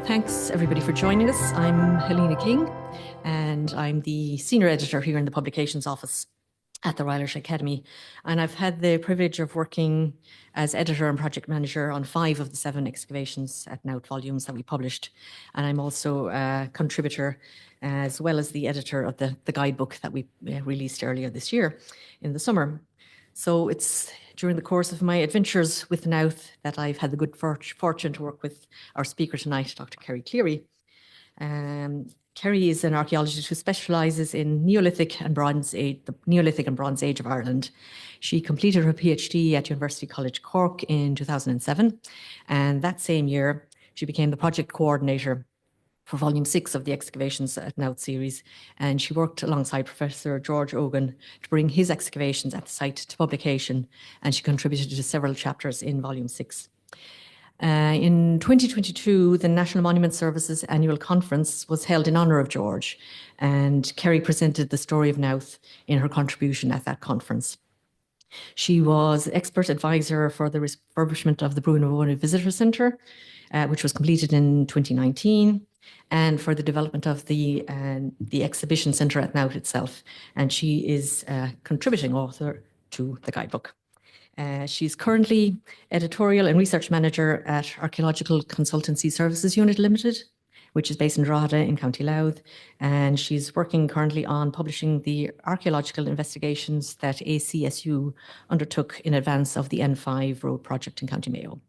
Thanks everybody for joining us. I'm Helena King and I'm the senior editor here in the publications office at the Royal Irish Academy. And I've had the privilege of working as editor and project manager on 5 of the 7 excavations at Knowth volumes that we published. And I'm also a contributor as well as the editor of the guidebook that we released earlier this year in the summer. So it's during the course of my adventures with Knowth that I've had the good fortune to work with our speaker tonight, Dr. Kerri Cleary. Kerri is an archaeologist who specialises in Neolithic and Bronze Age, the Neolithic and Bronze Age of Ireland. She completed her PhD at University College Cork in 2007, and that same year she became the project coordinator for Volume 6 of the Excavations at Knowth series, and she worked alongside Professor George Eogan to bring his excavations at the site to publication, and she contributed to several chapters in Volume 6. In 2022, the National Monument Service's annual conference was held in honour of George, and Kerri presented the story of Knowth in her contribution at that conference. She was expert advisor for the refurbishment of the Bóinne Visitor Centre, which was completed in 2019, and for the development of the exhibition centre at Knowth itself. And she is a contributing author to the guidebook. She's currently editorial and research manager at Archaeological Consultancy Services Unit Limited, which is based in Drogheda in County Louth. And she's working currently on publishing the archaeological investigations that ACSU undertook in advance of the N5 road project in County Mayo.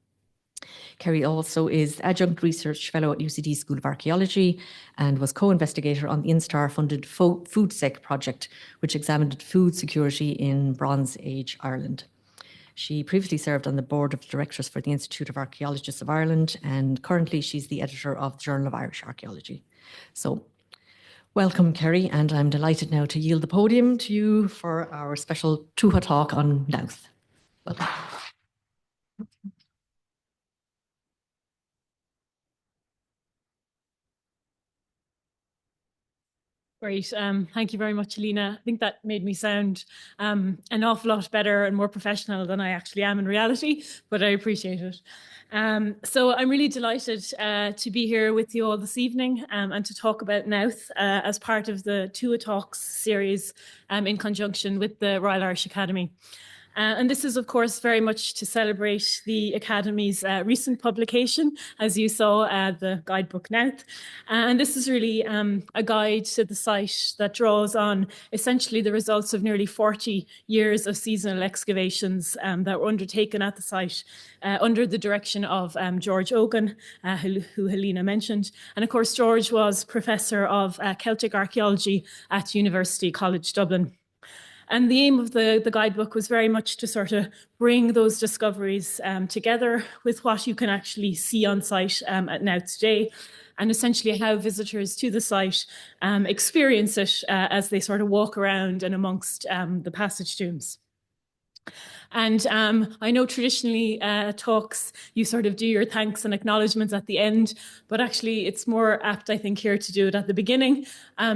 Kerri also is Adjunct Research Fellow at UCD School of Archaeology and was co-investigator on the Instar-funded FoodSec project, which examined food security in Bronze Age Ireland. She previously served on the board of directors for the Institute of Archaeologists of Ireland, and currently she's the editor of the Journal of Irish Archaeology. So welcome, Kerri, and I'm delighted now to yield the podium to you for our special Tuatha Talk on Knowth. Welcome. Great. Thank you very much, Helena. I think that made me sound an awful lot better and more professional than I actually am in reality, but I appreciate it. So I'm really delighted to be here with you all this evening and to talk about Knowth as part of the Tuatha Talks series in conjunction with the Royal Irish Academy. And this is, of course, very much to celebrate the Academy's recent publication, as you saw, the guidebook Knowth. And this is really a guide to the site that draws on essentially the results of nearly 40 years of seasonal excavations that were undertaken at the site under the direction of George Eogan, who Helena mentioned. And of course, George was Professor of Celtic Archaeology at University College Dublin. And the aim of the guidebook was very much to sort of bring those discoveries together with what you can actually see on site at Knowth today, and essentially how visitors to the site experience it as they sort of walk around and amongst the passage tombs. And I know traditionally talks, you sort of do your thanks and acknowledgements at the end, but actually it's more apt, I think, here to do it at the beginning.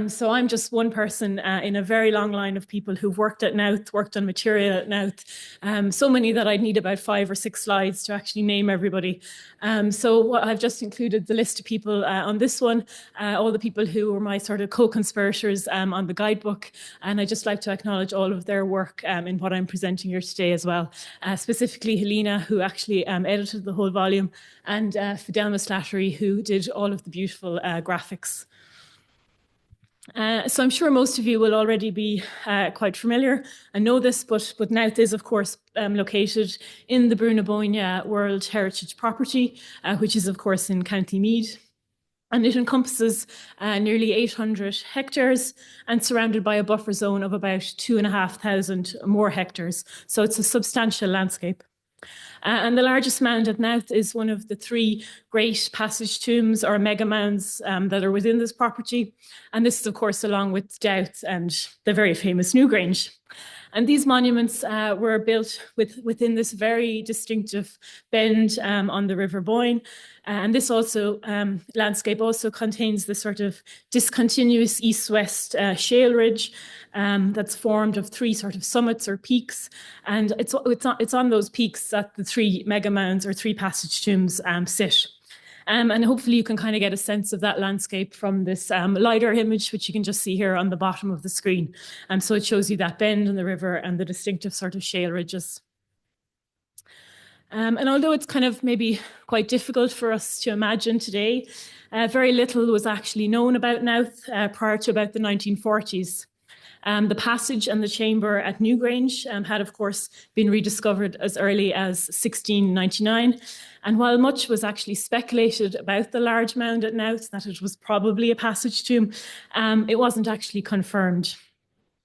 So I'm just one person in a very long line of people who've worked at Knowth, worked on material at Knowth, so many that I'd need about 5 or 6 slides to actually name everybody. So I've just included the list of people on this one, all the people who were my sort of co-conspirators on the guidebook. And I'd just like to acknowledge all of their work in what I'm presenting here today as well. Specifically Helena, who actually edited the whole volume, and Fidelma Slattery, who did all of the beautiful graphics. So I'm sure most of you will already be quite familiar and know this, but Knowth is, of course, located in the Bóinne World Heritage Property, which is, of course, in County Meath. And it encompasses nearly 800 hectares and surrounded by a buffer zone of about 2,500 more hectares. So it's a substantial landscape. And the largest mound at Knowth is one of the 3 great passage tombs or mega mounds that are within this property. And this is, of course, along with Dowth and the very famous Newgrange. And these monuments were built within this very distinctive bend on the River Bóinne. And this also landscape also contains the sort of discontinuous east-west shale ridge that's formed of 3 sort of summits or peaks. And it's on those peaks that the 3 mega mounds or 3 passage tombs sit. And hopefully you can kind of get a sense of that landscape from this LiDAR image, which you can just see here on the bottom of the screen. So it shows you that bend in the river and the distinctive sort of shale ridges. And although it's kind of maybe quite difficult for us to imagine today, very little was actually known about Knowth prior to about the 1940s. The passage and the chamber at Newgrange had, of course, been rediscovered as early as 1699. And while much was actually speculated about the large mound at Knowth, that it was probably a passage tomb, it wasn't actually confirmed.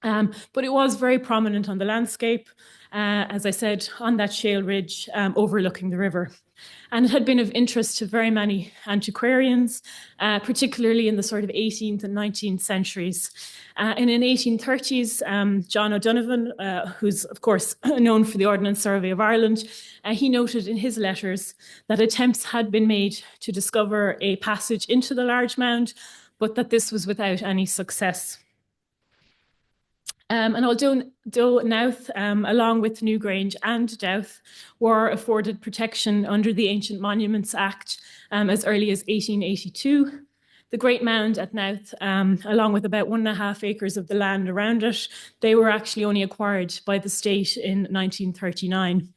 But it was very prominent on the landscape, as I said, on that shale ridge overlooking the river. And it had been of interest to very many antiquarians, particularly in the sort of 18th and 19th centuries. And in 1830s, John O'Donovan, who's of course known for the Ordnance Survey of Ireland, he noted in his letters that attempts had been made to discover a passage into the large mound, but that this was without any success. And although Knowth, along with Newgrange and Dowth, were afforded protection under the Ancient Monuments Act as early as 1882, the Great Mound at Knowth, along with about 1.5 acres of the land around it, they were actually only acquired by the state in 1939.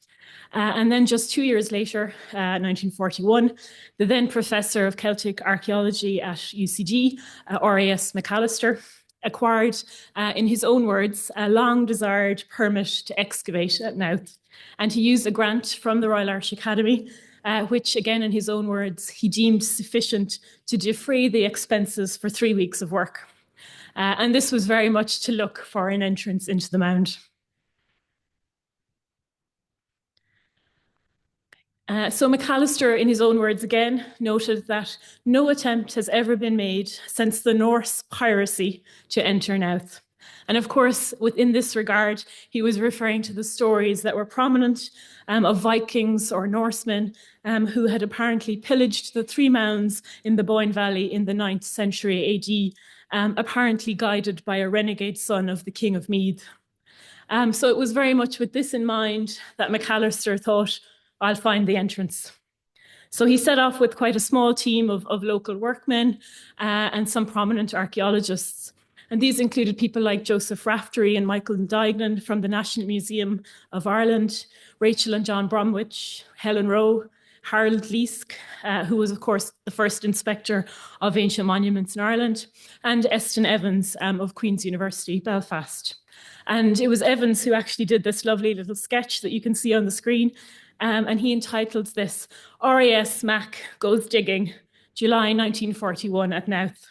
And then just 2 years later, 1941, the then Professor of Celtic Archaeology at UCD, R.A.S. McAllister, acquired, in his own words, a long-desired permit to excavate at Knowth. And he used a grant from the Royal Irish Academy, which, again, in his own words, he deemed sufficient to defray the expenses for 3 weeks of work. And this was very much to look for an entrance into the mound. So McAllister, in his own words again, noted that no attempt has ever been made since the Norse piracy to enter Knowth. And of course, within this regard, he was referring to the stories that were prominent of Vikings or Norsemen who had apparently pillaged the 3 mounds in the Bóinne Valley in the 9th century AD, apparently guided by a renegade son of the King of Meath. So it was very much with this in mind that McAllister thought, I'll find the entrance. So he set off with quite a small team of local workmen and some prominent archaeologists. And these included people like Joseph Raftery and Michael Dignan from the National Museum of Ireland, Rachel and John Bromwich, Helen Rowe, Harold Leask, who was, of course, the first inspector of ancient monuments in Ireland, and Eston Evans of Queen's University, Belfast. And it was Evans who actually did this lovely little sketch that you can see on the screen. And he entitled this, R.A.S. Mac Goes Digging, July 1941 at Knowth.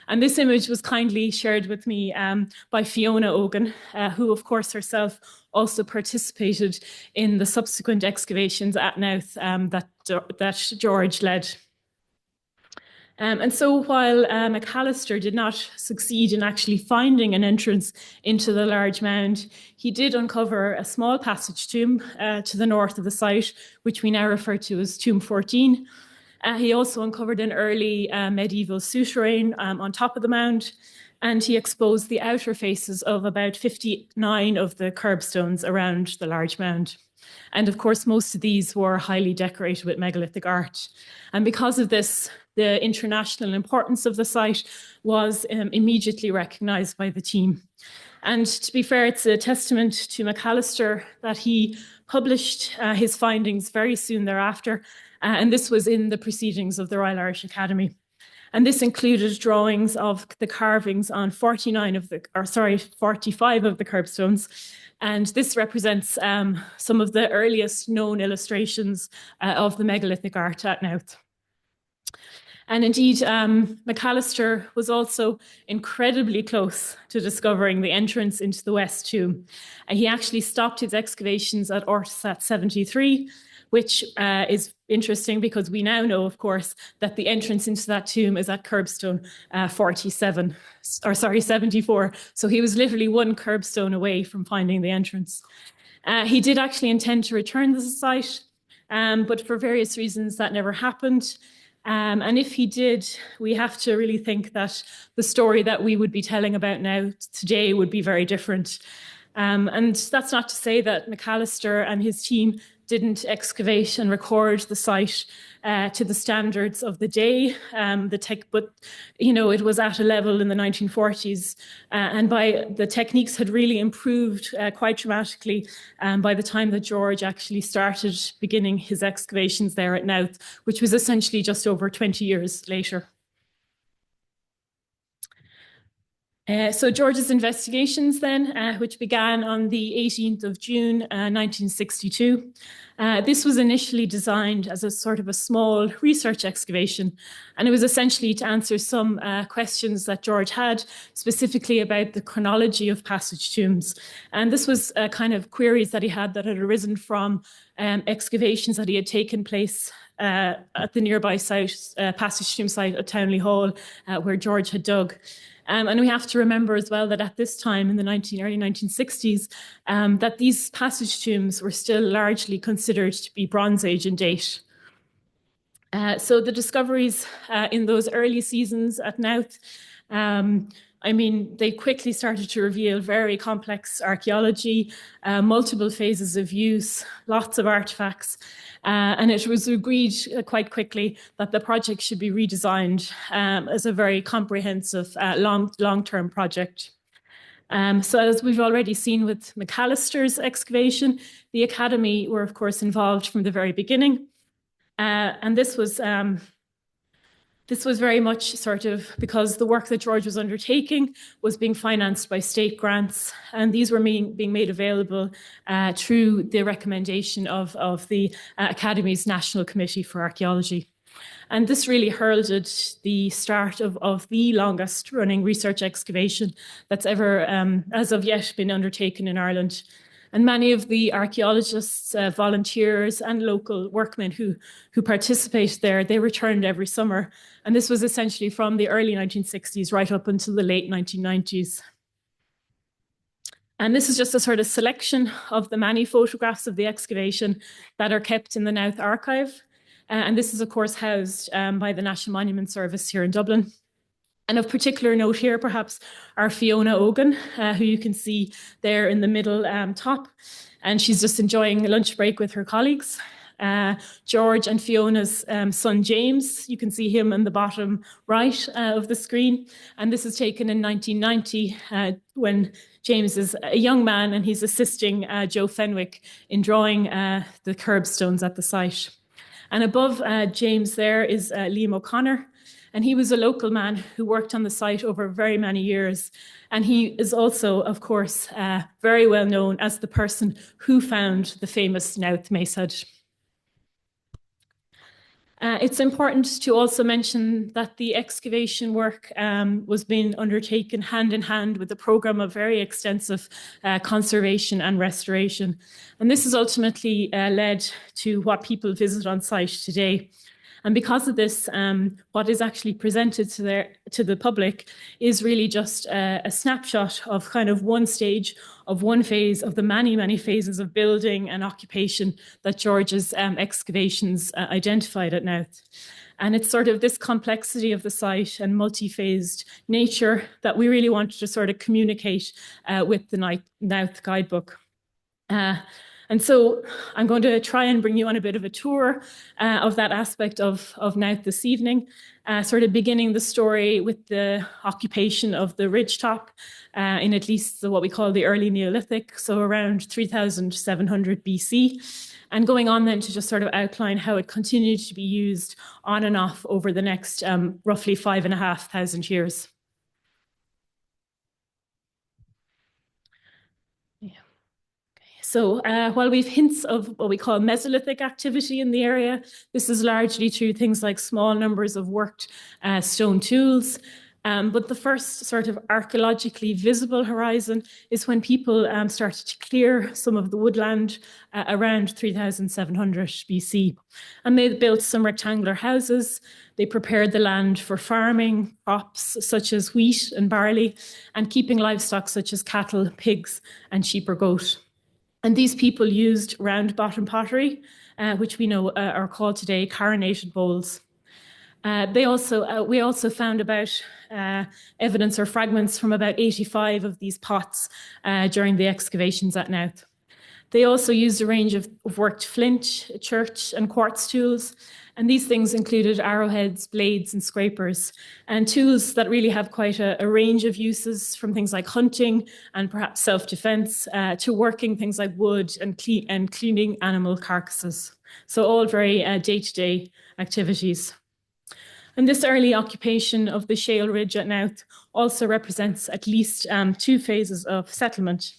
And this image was kindly shared with me by Fiona Eogan, who of course herself also participated in the subsequent excavations at Knowth that George led. And so while McAllister did not succeed in actually finding an entrance into the large mound, he did uncover a small passage tomb to the north of the site, which we now refer to as Tomb 14. He also uncovered an early medieval souterrain on top of the mound, and he exposed the outer faces of about 59 of the curbstones around the large mound. And of course, most of these were highly decorated with megalithic art. And because of this, the international importance of the site was immediately recognised by the team. And to be fair, it's a testament to McAllister that he published his findings very soon thereafter. And this was in the Proceedings of the Royal Irish Academy. And this included drawings of the carvings on 45 of the curbstones. And this represents some of the earliest known illustrations of the megalithic art at Knowth. And indeed, McAllister was also incredibly close to discovering the entrance into the West Tomb. He actually stopped his excavations at Ortsat 73, which is interesting because we now know, of course, that the entrance into that tomb is at curbstone 74. So he was literally one curbstone away from finding the entrance. He did actually intend to return to the site, but for various reasons that never happened. And if he did, we have to really think that the story that we would be telling about now today would be very different. And that's not to say that McAllister and his team didn't excavate and record the site to the standards of the day. But it was at a level in the 1940s, and the techniques had really improved quite dramatically by the time that George actually started beginning his excavations there at Knowth, which was essentially just over 20 years later. So George's investigations then, which began on the 18th of June, 1962. This was initially designed as a sort of a small research excavation, and it was essentially to answer some questions that George had, specifically about the chronology of passage tombs. And this was kind of queries that he had that had arisen from excavations that he had taken place at the nearby site, passage tomb site at Townley Hall, where George had dug. And we have to remember as well that at this time in the early 1960s, that these passage tombs were still largely considered to be Bronze Age in date. So the discoveries in those early seasons at Knowth, they quickly started to reveal very complex archaeology, multiple phases of use, lots of artifacts, and it was agreed quite quickly that the project should be redesigned as a very comprehensive long-term project. So as we've already seen with McAllister's excavation, the Academy were of course involved from the very beginning, and this was very much sort of because the work that George was undertaking was being financed by state grants, and these were being made available through the recommendation of the Academy's National Committee for Archaeology. And this really heralded the start of the longest running research excavation that's ever, as of yet, been undertaken in Ireland. And many of the archaeologists, volunteers and local workmen who participated there, they returned every summer. And this was essentially from the early 1960s right up until the late 1990s. And this is just a sort of selection of the many photographs of the excavation that are kept in the Knowth archive. And this is, of course, housed by the National Monument Service here in Dublin. And of particular note here, perhaps, are Fiona Eogan, who you can see there in the middle top. And she's just enjoying a lunch break with her colleagues. George and Fiona's son, James, you can see him in the bottom right of the screen. And this is taken in 1990 when James is a young man and he's assisting Joe Fenwick in drawing the curbstones at the site. And above James there is Liam O'Connor. And he was a local man who worked on the site over very many years. And he is also, of course, very well known as the person who found the famous Knowth macehead. It's important to also mention that the excavation work was being undertaken hand in hand with a programme of very extensive conservation and restoration. And this has ultimately led to what people visit on site today. And because of this, what is actually presented to the public is really just a snapshot of kind of one stage of one phase of the many, many phases of building and occupation that George's excavations identified at Knowth. And it's sort of this complexity of the site and multi-phased nature that we really wanted to sort of communicate with the Knowth guidebook. And so I'm going to try and bring you on a bit of a tour of that aspect of Knowth this evening, sort of beginning the story with the occupation of the ridgetop in at least what we call the early Neolithic, so around 3700 BC, and going on then to just sort of outline how it continued to be used on and off over the next roughly 5,500 years. So while we've hints of what we call Mesolithic activity in the area, this is largely through things like small numbers of worked stone tools. But the first sort of archaeologically visible horizon is when people started to clear some of the woodland around 3700 BC. And they built some rectangular houses. They prepared the land for farming, crops such as wheat and barley, and keeping livestock such as cattle, pigs, and sheep or goat. And these people used round bottom pottery, which we know are called today carinated bowls. We also found about evidence or fragments from about 85 of these pots during the excavations at Knowth. They also used a range of worked flint, church and quartz tools. And these things included arrowheads, blades and scrapers, and tools that really have quite a range of uses, from things like hunting and perhaps self-defense to working things like wood and cleaning animal carcasses. So all very day-to-day activities. And this early occupation of the Shale Ridge at Knowth also represents at least 2 phases of settlement.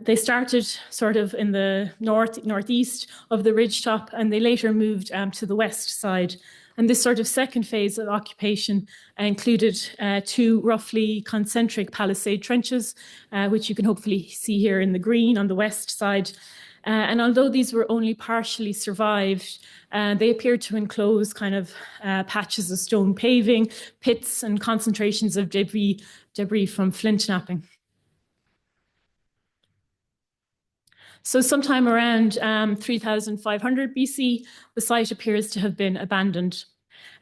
They started sort of in the northeast of the ridgetop, and they later moved to the west side. And this sort of second phase of occupation included 2 roughly concentric palisade trenches, which you can hopefully see here in the green on the west side. And although these were only partially survived, they appeared to enclose kind of patches of stone paving, pits, and concentrations of debris from flint knapping. So sometime around 3500 BC, the site appears to have been abandoned.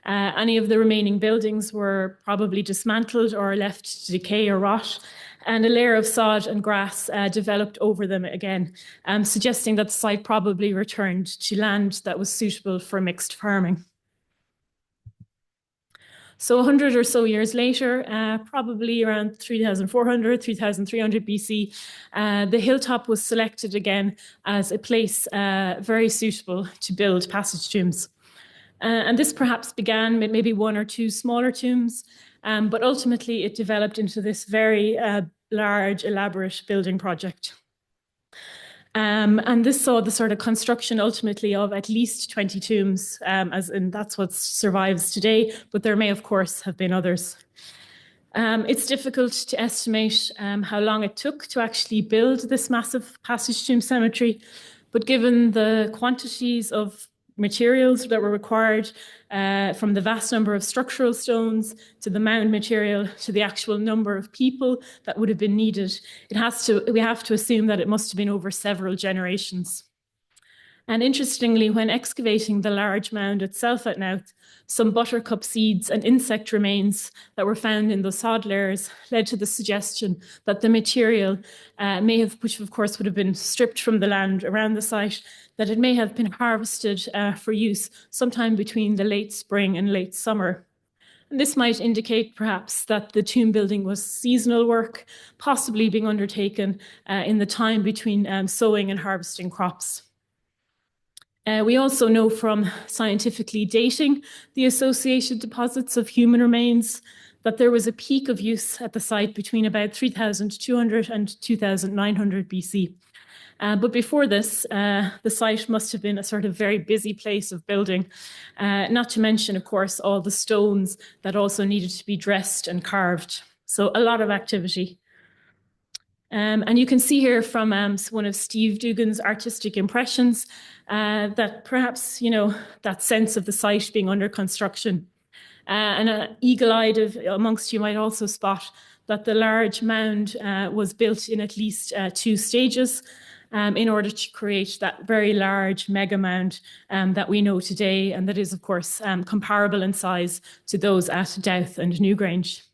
Any of the remaining buildings were probably dismantled or left to decay or rot, and a layer of sod and grass developed over them again, suggesting that the site probably returned to land that was suitable for mixed farming. So 100 or so years later, probably around 3400, 3300 BC, the hilltop was selected again as a place very suitable to build passage tombs. And this perhaps began with maybe 1 or 2 smaller tombs, but ultimately it developed into this very large, elaborate building project. And this saw the sort of construction ultimately of at least 20 tombs, as in that's what survives today, but there may, of course, have been others. It's difficult to estimate how long it took to actually build this massive passage tomb cemetery, but given the quantities of materials that were required, from the vast number of structural stones to the mound material to the actual number of people that would have been needed, we have to assume that it must have been over several generations. And interestingly, when excavating the large mound itself at Knowth, some buttercup seeds and insect remains that were found in the sod layers led to the suggestion that the material may have, which of course would have been stripped from the land around the site, that it may have been harvested for use sometime between the late spring and late summer. And this might indicate perhaps that the tomb building was seasonal work, possibly being undertaken in the time between sowing and harvesting crops. We also know from scientifically dating the associated deposits of human remains that there was a peak of use at the site between about 3200 and 2900 BC. But before this, the site must have been a sort of very busy place of building, not to mention, of course, all the stones that also needed to be dressed and carved. So a lot of activity. And you can see here from one of Steve Dugan's artistic impressions that perhaps, that sense of the site being under construction. And eagle-eyed amongst you might also spot that the large mound was built in at least 2 stages in order to create that very large mega mound that we know today, and that is, of course, comparable in size to those at Dowth and Newgrange.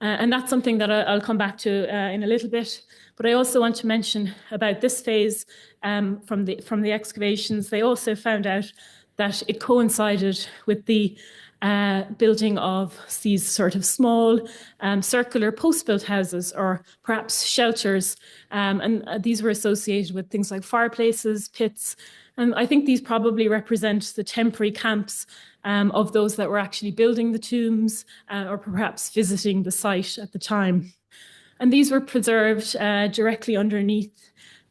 And that's something that I'll come back to in a little bit. But I also want to mention about this phase from the excavations. They also found out that it coincided with the building of these sort of small circular post-built houses, or perhaps shelters. And these were associated with things like fireplaces, pits. And I think these probably represent the temporary camps of those that were actually building the tombs or perhaps visiting the site at the time. And these were preserved directly underneath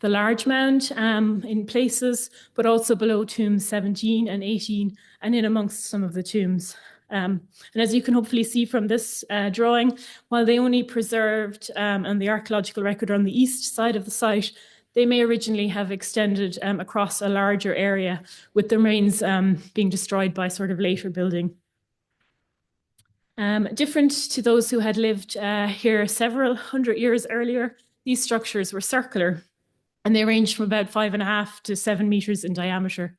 the large mound in places, but also below tombs 17 and 18 and in amongst some of the tombs. And as you can hopefully see from this drawing, while they only preserved on the archaeological record on the east side of the site, they may originally have extended across a larger area, with the remains being destroyed by sort of later building. Different to those who had lived here several hundred years earlier, these structures were circular, and they ranged from about 5.5 to 7 meters in diameter.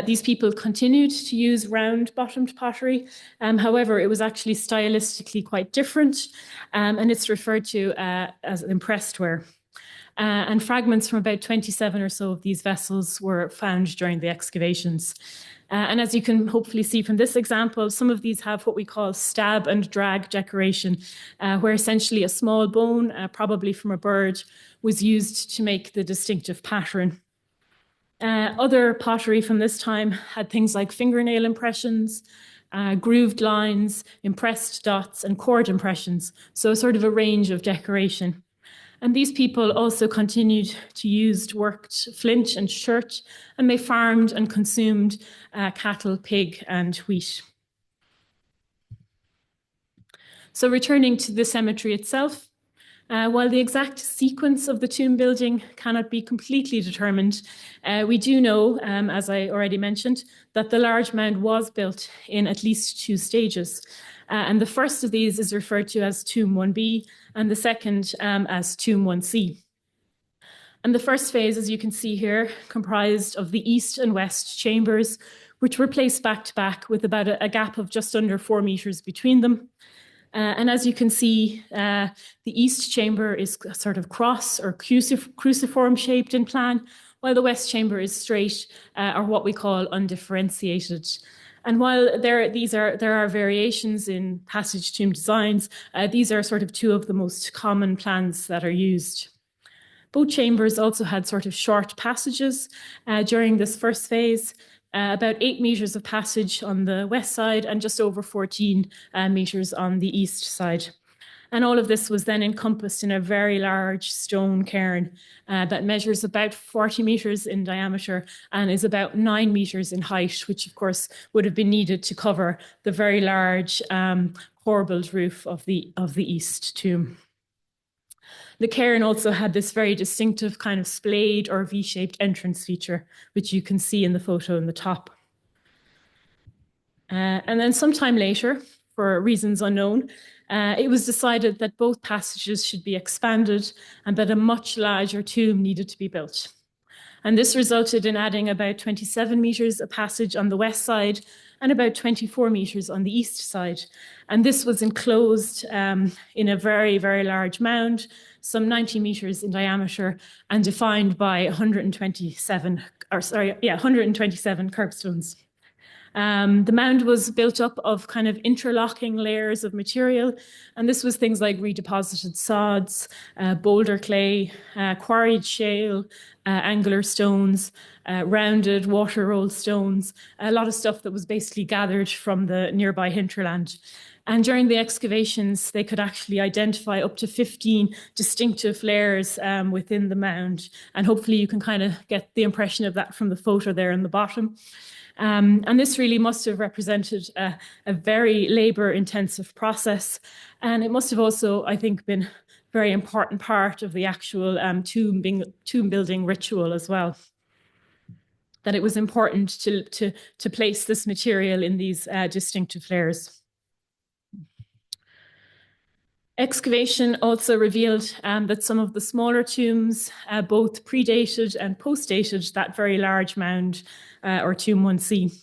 These people continued to use round-bottomed pottery. However, it was actually stylistically quite different, and it's referred to as impressed ware. and fragments from about 27 or so of these vessels were found during the excavations. And as you can hopefully see from this example, some of these have what we call stab and drag decoration, where essentially a small bone, probably from a bird, was used to make the distinctive pattern. Other pottery from this time had things like fingernail impressions, grooved lines, impressed dots, and cord impressions, so sort of a range of decoration. And these people also continued to use worked flint and shirt, and they farmed and consumed cattle, pig, and wheat. So returning to the cemetery itself, while the exact sequence of the tomb building cannot be completely determined, we do know, as I already mentioned, that the large mound was built in at least 2 stages. And the first of these is referred to as Tomb 1B, and the second as Tomb 1C. And the first phase, as you can see here, comprised of the east and west chambers, which were placed back to back with about a gap of just under 4 meters between them. And as you can see, the east chamber is sort of cross or cruciform shaped in plan, while the west chamber is straight, or what we call undifferentiated. And while there are variations in passage tomb designs, these are sort of 2 of the most common plans that are used. Both chambers also had sort of short passages during this first phase, about 8 meters of passage on the west side and just over 14 meters on the east side. And all of this was then encompassed in a very large stone cairn that measures about 40 meters in diameter and is about 9 meters in height, which of course would have been needed to cover the very large corbelled roof of the east tomb. The cairn also had this very distinctive kind of splayed or V-shaped entrance feature, which you can see in the photo in the top. And then sometime later, for reasons unknown, it was decided that both passages should be expanded and that a much larger tomb needed to be built. And this resulted in adding about 27 meters of passage on the west side and about 24 meters on the east side. And this was enclosed in a very, very large mound, some 90 meters in diameter, and defined by 127 curbstones. The mound was built up of kind of interlocking layers of material, and this was things like redeposited sods, boulder clay, quarried shale, angular stones, rounded water rolled stones, a lot of stuff that was basically gathered from the nearby hinterland. And during the excavations, they could actually identify up to 15 distinctive layers within the mound. And hopefully you can kind of get the impression of that from the photo there in the bottom. And this really must have represented a very labor-intensive process. And it must have also, I think, been a very important part of the actual tomb building ritual as well. That it was important to place this material in these distinctive layers. Excavation also revealed that some of the smaller tombs both predated and postdated that very large mound, or Tomb 1C.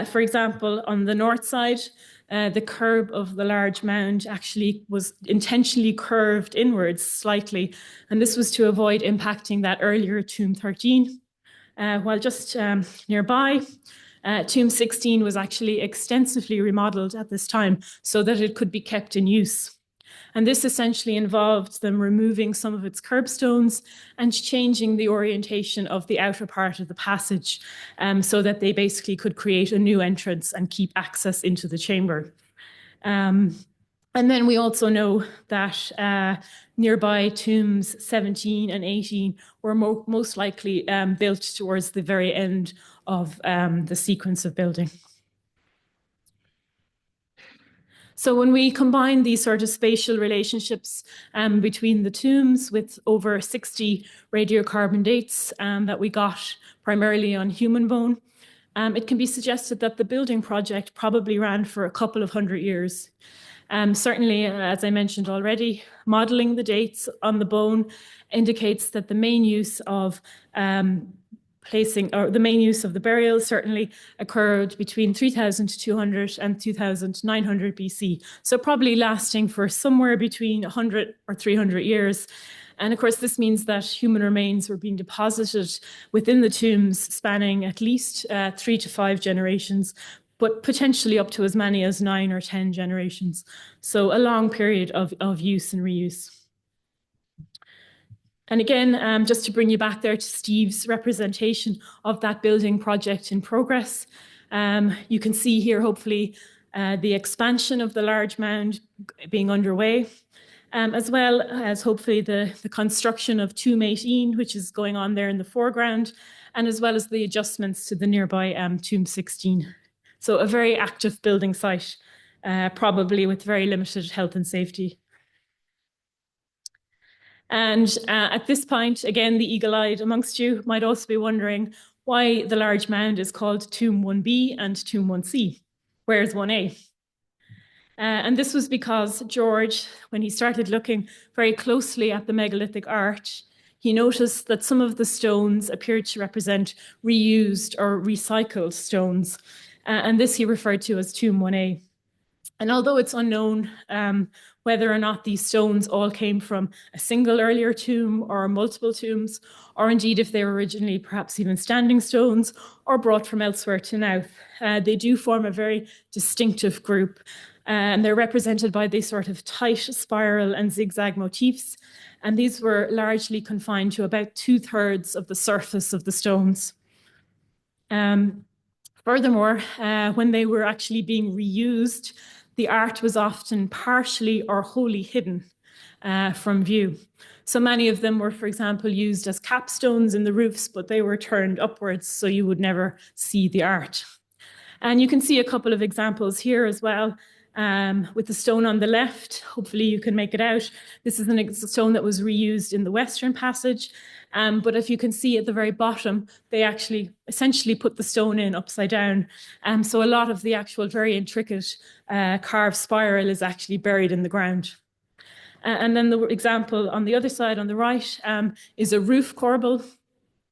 For example, on the north side, the curb of the large mound actually was intentionally curved inwards slightly, and this was to avoid impacting that earlier Tomb 13. While just nearby, Tomb 16 was actually extensively remodeled at this time so that it could be kept in use. And this essentially involved them removing some of its curbstones and changing the orientation of the outer part of the passage so that they basically could create a new entrance and keep access into the chamber. And then we also know that nearby tombs 17 and 18 were most likely built towards the very end of the sequence of building. So when we combine these sort of spatial relationships between the tombs with over 60 radiocarbon dates that we got primarily on human bone, it can be suggested that the building project probably ran for a couple of 100 years. Certainly, as I mentioned already, modelling the dates on the bone indicates that the main use of the main use of the burial certainly occurred between 3200 and 2900 BC. So probably lasting for somewhere between 100 or 300 years. And of course, this means that human remains were being deposited within the tombs, spanning at least 3 to 5 generations, but potentially up to as many as 9 or 10 generations. So a long period of use and reuse. And again, just to bring you back there to Steve's representation of that building project in progress, you can see here, hopefully, the expansion of the large mound being underway, as well as hopefully the construction of Tomb 18, which is going on there in the foreground, and as well as the adjustments to the nearby Tomb 16. So a very active building site, probably with very limited health and safety. And at this point, again, the eagle-eyed amongst you might also be wondering why the large mound is called Tomb 1B and Tomb 1C. Where's 1A? And this was because George, when he started looking very closely at the megalithic art, he noticed that some of the stones appeared to represent reused or recycled stones. And this he referred to as Tomb 1A. And although it's unknown whether or not these stones all came from a single earlier tomb or multiple tombs, or indeed if they were originally perhaps even standing stones or brought from elsewhere to Knowth, they do form a very distinctive group. And they're represented by these sort of tight spiral and zigzag motifs. And these were largely confined to about 2/3 of the surface of the stones. Furthermore, when they were actually being reused, the art was often partially or wholly hidden from view. So many of them were, for example, used as capstones in the roofs, but they were turned upwards, so you would never see the art. And you can see a couple of examples here as well. With the stone on the left, hopefully you can make it out. This is a stone that was reused in the Western Passage. But if you can see at the very bottom, they actually essentially put the stone in upside down. So a lot of the actual very intricate carved spiral is actually buried in the ground. And then the example on the other side, on the right, is a roof corbel.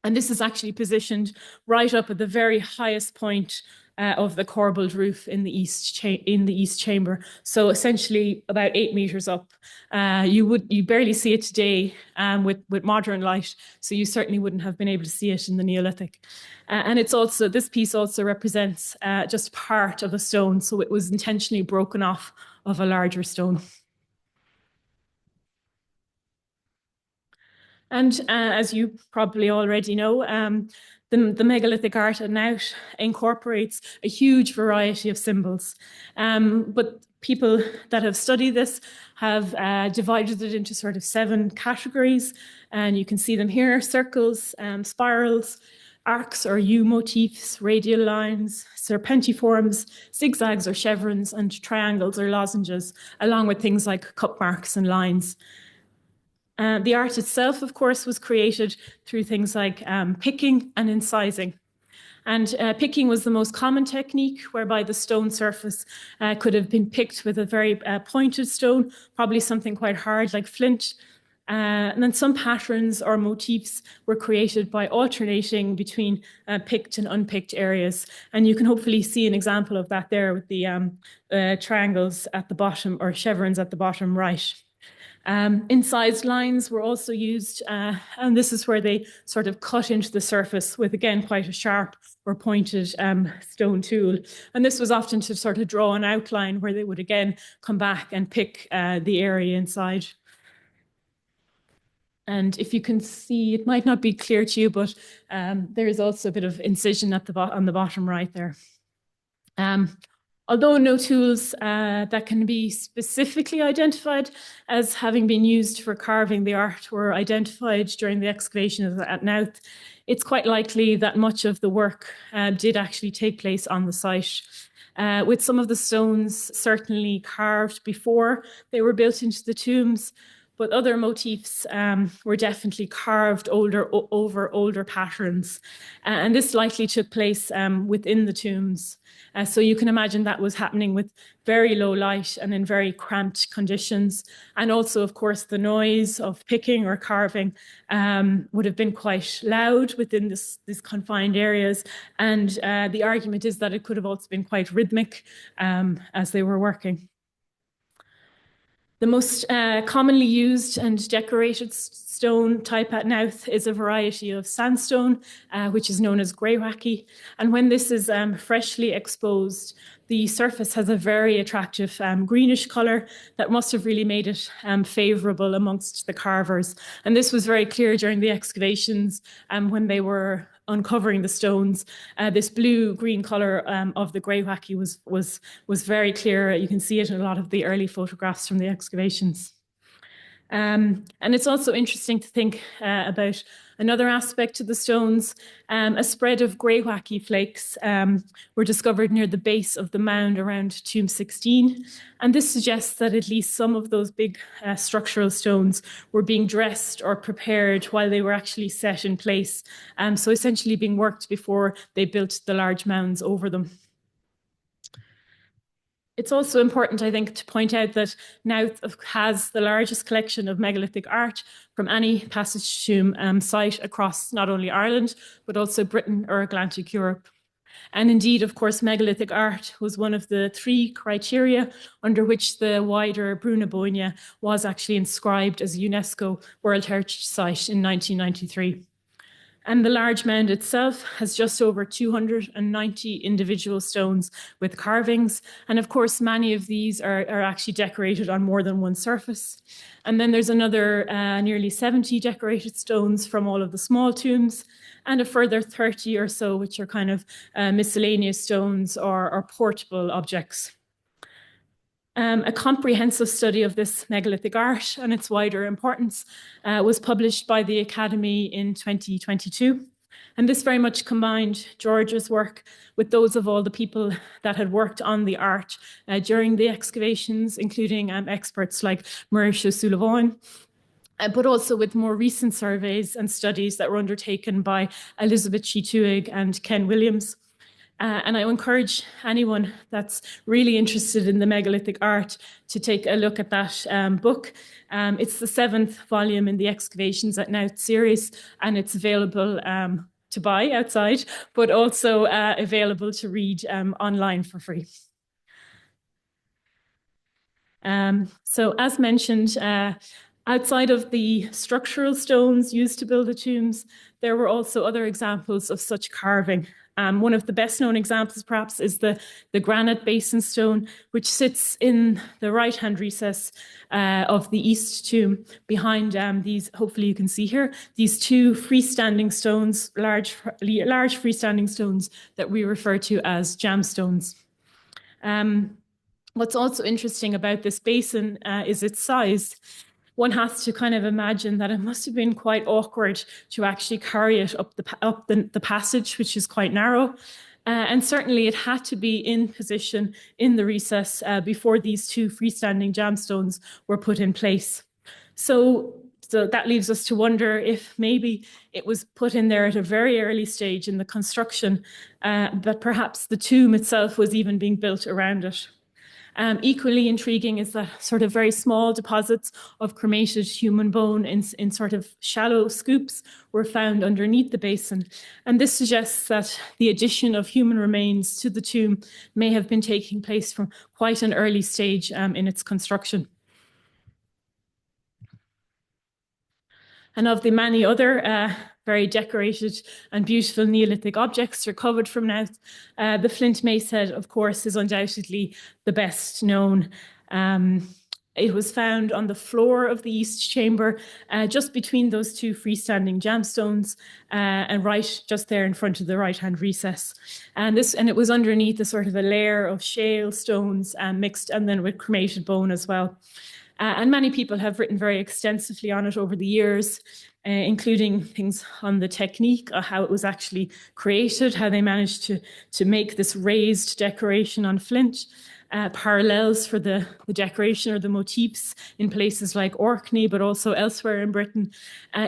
And this is actually positioned right up at the very highest point of the corbelled roof in the east chamber. So essentially about 8 meters up. You barely see it today with modern light, so you certainly wouldn't have been able to see it in the Neolithic. And this piece also represents just part of a stone, so it was intentionally broken off of a larger stone. And as you probably already know, the megalithic art at Knowth incorporates a huge variety of symbols. But people that have studied this have divided it into sort of 7 categories. And you can see them here: circles, spirals, arcs or U motifs, radial lines, serpentiforms, zigzags or chevrons, and triangles or lozenges, along with things like cup marks and lines. The art itself, of course, was created through things like picking and incising. And picking was the most common technique, whereby the stone surface could have been picked with a very pointed stone, probably something quite hard like flint. And then some patterns or motifs were created by alternating between picked and unpicked areas. And you can hopefully see an example of that there with the triangles at the bottom, or chevrons at the bottom right. Incised lines were also used, and this is where they sort of cut into the surface with, again, quite a sharp or pointed stone tool. And this was often to sort of draw an outline where they would again come back and pick the area inside. And if you can see, it might not be clear to you, but there is also a bit of incision at on the bottom right there. Although no tools that can be specifically identified as having been used for carving the art were identified during the excavations at Knowth, it's quite likely that much of the work did actually take place on the site, with some of the stones certainly carved before they were built into the tombs. but other motifs were definitely carved over older patterns. And this likely took place within the tombs. So you can imagine that was happening with very low light and in very cramped conditions. And also, of course, the noise of picking or carving would have been quite loud within these confined areas. And the argument is that it could have also been quite rhythmic as they were working. The most commonly used and decorated stone type at Knowth is a variety of sandstone, which is known as greywacke. And when this is freshly exposed, the surface has a very attractive greenish colour that must have really made it favourable amongst the carvers. And this was very clear during the excavations when they were uncovering the stones. This blue-green colour of the greywacke was very clear. You can see it in a lot of the early photographs from the excavations. And it's also interesting to think about another aspect to the stones. A spread of greywacke flakes were discovered near the base of the mound around Tomb 16. And this suggests that at least some of those big structural stones were being dressed or prepared while they were actually set in place. So essentially being worked before they built the large mounds over them. It's also important, I think, to point out that Knowth has the largest collection of megalithic art from any passage tomb site across not only Ireland, but also Britain or Atlantic Europe. And indeed, of course, megalithic art was one of the 3 criteria under which the wider Bóinne was actually inscribed as a UNESCO World Heritage Site in 1993. And the large mound itself has just over 290 individual stones with carvings. And of course, many of these are actually decorated on more than one surface. And then there's another nearly 70 decorated stones from all of the small tombs, and a further 30 or so, which are kind of miscellaneous stones or portable objects. A comprehensive study of this megalithic art and its wider importance was published by the Academy in 2022. And this very much combined George's work with those of all the people that had worked on the art during the excavations, including experts like Mauricio Sullivan, but also with more recent surveys and studies that were undertaken by Elizabeth Shetuig and Ken Williams. And I encourage anyone that's really interested in the megalithic art to take a look at that book. It's the 7th volume in the Excavations at Knowth series, and it's available to buy outside, but also available to read online for free. So as mentioned, outside of the structural stones used to build the tombs, there were also other examples of such carving. One of the best known examples perhaps is the granite basin stone, which sits in the right-hand recess of the east tomb behind these, hopefully you can see here, these 2 freestanding stones, large freestanding stones that we refer to as jamstones. What's also interesting about this basin is its size. One has to kind of imagine that it must have been quite awkward to actually carry it up the passage, which is quite narrow. And certainly it had to be in position in the recess before these 2 freestanding jamstones were put in place. So that leaves us to wonder if maybe it was put in there at a very early stage in the construction, but perhaps the tomb itself was even being built around it. Equally intriguing is that sort of very small deposits of cremated human bone in sort of shallow scoops were found underneath the basin. And this suggests that the addition of human remains to the tomb may have been taking place from quite an early stage in its construction. And of the many other very decorated and beautiful Neolithic objects recovered from Knowth, the flint mace head, of course, is undoubtedly the best known. It was found on the floor of the East Chamber, just between those 2 freestanding jamstones, and right just there in front of the right-hand recess. And it was underneath a sort of a layer of shale stones mixed and then with cremated bone as well. And many people have written very extensively on it over the years, including things on the technique, how it was actually created, how they managed to make this raised decoration on flint. parallels for the decoration or the motifs in places like Orkney, but also elsewhere in Britain,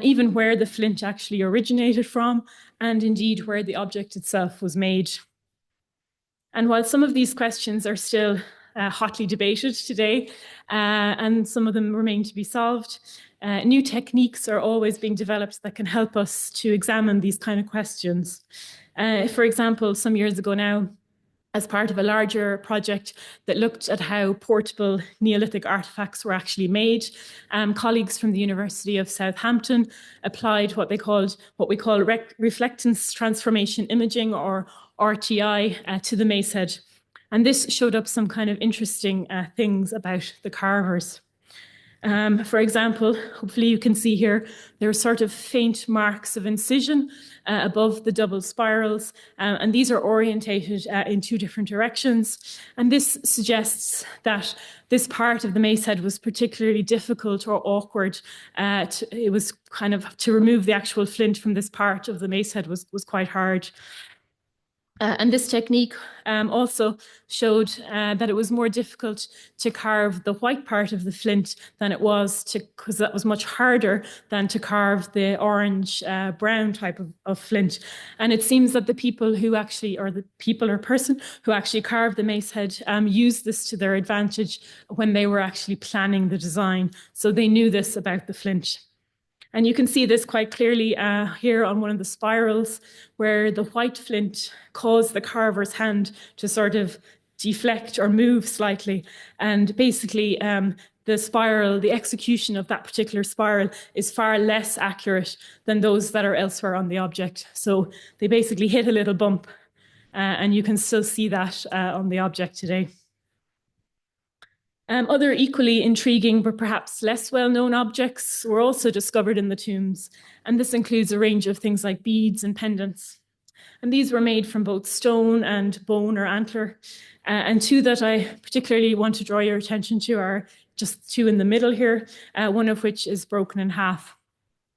even where the flint actually originated from, and indeed where the object itself was made. And while some of these questions are still hotly debated today, and some of them remain to be solved, new techniques are always being developed that can help us to examine these kind of questions. For example, some years ago now, as part of a larger project that looked at how portable Neolithic artefacts were actually made, colleagues from the University of Southampton applied what we call reflectance transformation imaging, or RTI, to the mace head. And this showed up some kind of interesting things about the carvers. For example, hopefully you can see here, there are sort of faint marks of incision above the double spirals, and these are orientated in two different directions. And this suggests that this part of the mace head was particularly difficult or awkward. It was kind of, to remove the actual flint from this part of the mace head was quite hard. And this technique also showed that it was more difficult to carve the white part of the flint than it was because that was much harder than to carve the orange brown type of flint. And it seems that the people who actually, or the people or person who actually carved the mace head used this to their advantage when they were actually planning the design. So they knew this about the flint. And you can see this quite clearly here on one of the spirals, where the white flint caused the carver's hand to sort of deflect or move slightly. And basically, the spiral, the execution of that particular spiral is far less accurate than those that are elsewhere on the object. So they basically hit a little bump, and you can still see that on the object today. Other equally intriguing but perhaps less well-known objects were also discovered in the tombs, and this includes a range of things like beads and pendants. And these were made from both stone and bone or antler. And two that I particularly want to draw your attention to are just two in the middle here, one of which is broken in half.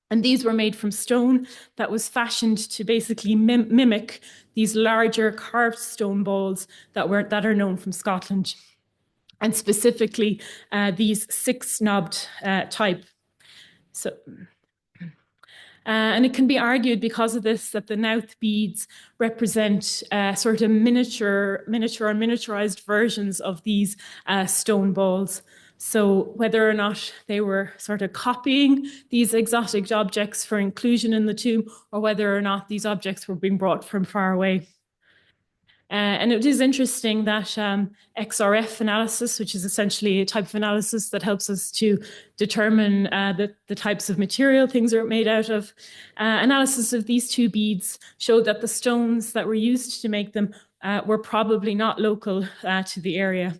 And these were made from stone that was fashioned to basically mimic these larger carved stone balls that are known from Scotland. And specifically these six-knobbed type. And it can be argued because of this that the Knowth beads represent sort of miniature or miniaturized versions of these stone balls. So whether or not they were sort of copying these exotic objects for inclusion in the tomb, or whether or not these objects were being brought from far away. And it is interesting that XRF analysis, which is essentially a type of analysis that helps us to determine the types of material things are made out of, analysis of these two beads showed that the stones that were used to make them were probably not local to the area.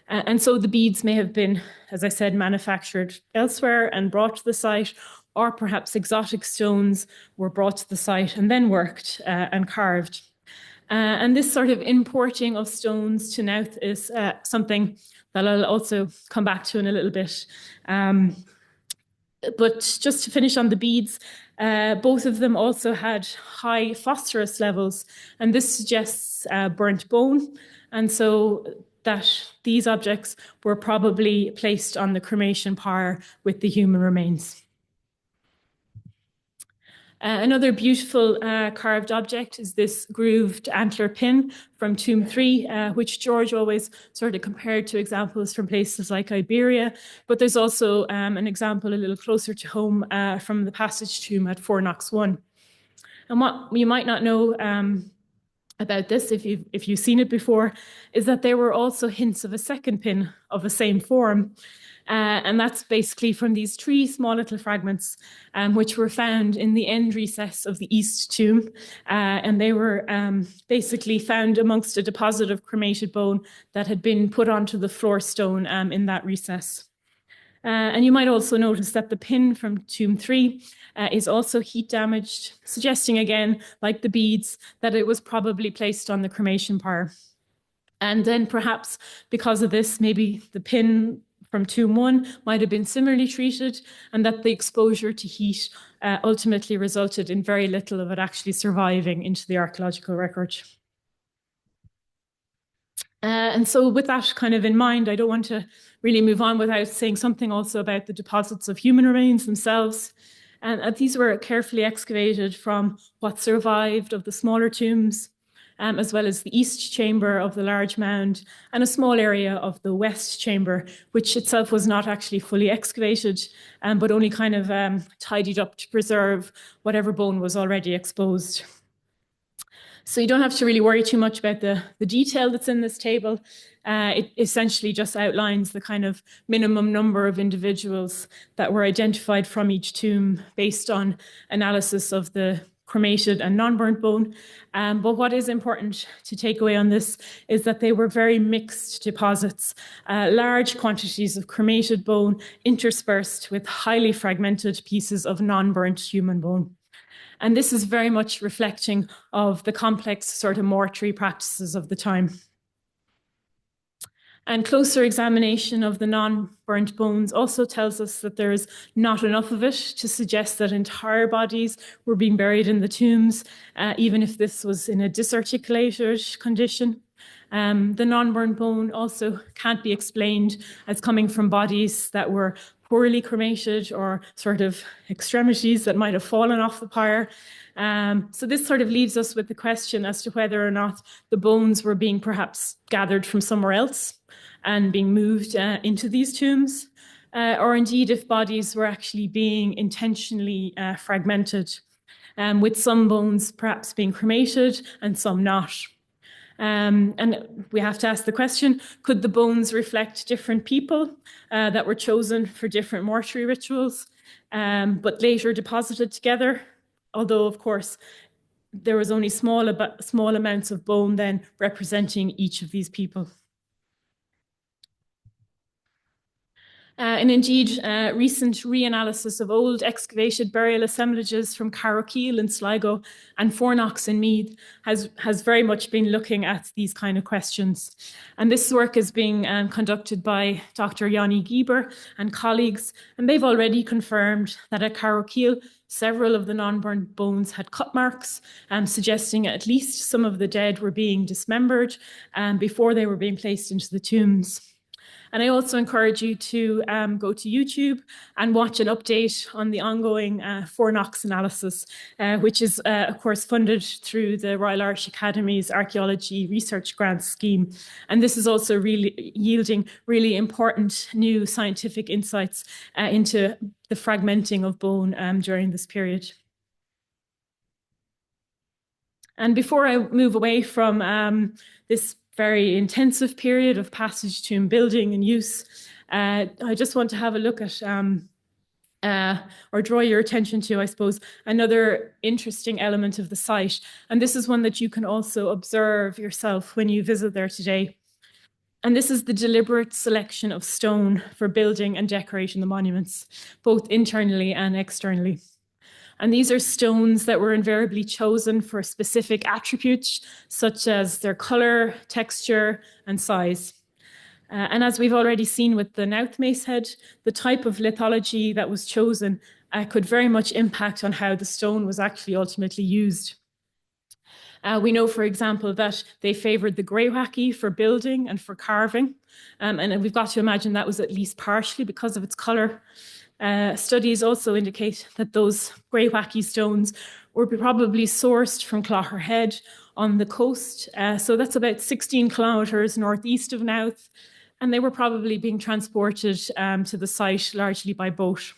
And so the beads may have been, as I said, manufactured elsewhere and brought to the site, or perhaps exotic stones were brought to the site and then worked and carved. And this sort of importing of stones to Knowth is something that I'll also come back to in a little bit. But just to finish on the beads, both of them also had high phosphorus levels, and this suggests burnt bone. And so that these objects were probably placed on the cremation pyre with the human remains. Another beautiful carved object is this grooved antler pin from Tomb 3, which George always sort of compared to examples from places like Iberia. But there's also an example a little closer to home from the Passage Tomb at Fornox 1. And what you might not know about this, if you've seen it before, is that there were also hints of a second pin of the same form. And that's basically from these three small little fragments, which were found in the end recess of the East Tomb. And they were basically found amongst a deposit of cremated bone that had been put onto the floor stone in that recess. And you might also notice that the pin from Tomb 3 is also heat damaged, suggesting again, like the beads, that it was probably placed on the cremation pyre. And then perhaps because of this, maybe the pin from Tomb 1 might have been similarly treated, and that the exposure to heat ultimately resulted in very little of it actually surviving into the archaeological record. And so with that kind of in mind, I don't want to really move on without saying something also about the deposits of human remains themselves. And these were carefully excavated from what survived of the smaller tombs, as well as the east chamber of the large mound and a small area of the west chamber, which itself was not actually fully excavated, but only kind of tidied up to preserve whatever bone was already exposed. So you don't have to really worry too much about the detail that's in this table. It essentially just outlines the kind of minimum number of individuals that were identified from each tomb based on analysis of the cremated and non-burnt bone. But what is important to take away on this is that they were very mixed deposits, large quantities of cremated bone interspersed with highly fragmented pieces of non-burnt human bone. And this is very much reflecting of the complex sort of mortuary practices of the time. And closer examination of the non-burnt bones also tells us that there is not enough of it to suggest that entire bodies were being buried in the tombs, even if this was in a disarticulated condition. The non-burnt bone also can't be explained as coming from bodies that were poorly cremated or sort of extremities that might have fallen off the pyre. So this sort of leaves us with the question as to whether or not the bones were being perhaps gathered from somewhere else and being moved into these tombs, or indeed if bodies were actually being intentionally fragmented, with some bones perhaps being cremated and some not. And we have to ask the question, could the bones reflect different people that were chosen for different mortuary rituals, but later deposited together? Although, of course, there was only small amounts of bone then representing each of these people. And indeed, recent reanalysis of old excavated burial assemblages from Carrowkeel in Sligo and Fornox in Meath has very much been looking at these kind of questions. And this work is being conducted by Dr. Yanni Gieber and colleagues, and they've already confirmed that at Carrowkeel, several of the non-burnt bones had cut marks, suggesting at least some of the dead were being dismembered before they were being placed into the tombs. And I also encourage you to go to YouTube and watch an update on the ongoing Fornox analysis, which is, of course, funded through the Royal Irish Academy's Archaeology Research Grants Scheme. And this is also really yielding really important new scientific insights into the fragmenting of bone during this period. And before I move away from this very intensive period of passage tomb building and use, I just want to have a look at, or draw your attention to, I suppose, another interesting element of the site. And this is one that you can also observe yourself when you visit there today. And this is the deliberate selection of stone for building and decorating the monuments, both internally and externally. And these are stones that were invariably chosen for specific attributes, such as their colour, texture, and size. And as we've already seen with the Knowth mace head, the type of lithology that was chosen could very much impact on how the stone was actually ultimately used. We know, for example, that they favoured the greywacke for building and for carving. And we've got to imagine that was at least partially because of its colour. Studies also indicate that those greywacke stones were probably sourced from Clogher Head on the coast. So that's about 16 kilometres northeast of Knowth. And they were probably being transported to the site largely by boat.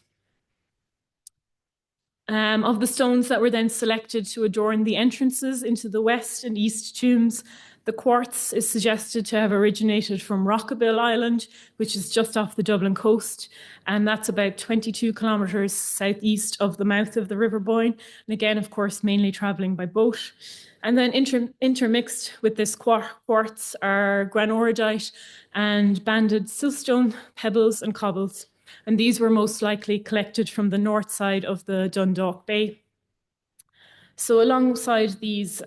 Of the stones that were then selected to adorn the entrances into the west and east tombs, the quartz is suggested to have originated from Rockabill Island, which is just off the Dublin coast, and that's about 22 kilometres southeast of the mouth of the River Bóinne, and again, of course, mainly travelling by boat. And then intermixed with this quartz are granorhodite and banded siltstone, pebbles and cobbles, and these were most likely collected from the north side of the Dundalk Bay. So alongside these,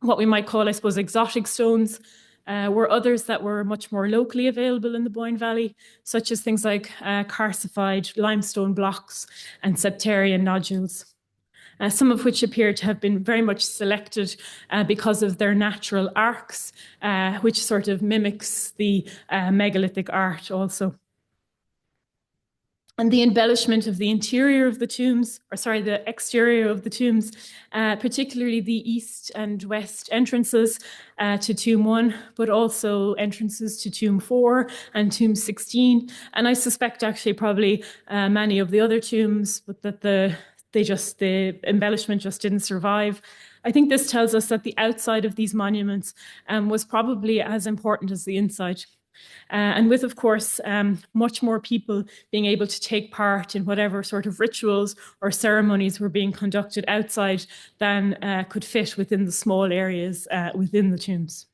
what we might call, I suppose, exotic stones, were others that were much more locally available in the Bóinne Valley, such as things like calcified limestone blocks and septarian nodules. some of which appear to have been very much selected because of their natural arcs, which sort of mimics the megalithic art also. And the embellishment of the interior of the tombs, the exterior of the tombs, particularly the east and west entrances to Tomb 1, but also entrances to Tomb 4 and Tomb 16. And I suspect actually probably many of the other tombs, but that the embellishment just didn't survive. I think this tells us that the outside of these monuments was probably as important as the inside. And with, of course, much more people being able to take part in whatever sort of rituals or ceremonies were being conducted outside than could fit within the small areas within the tombs.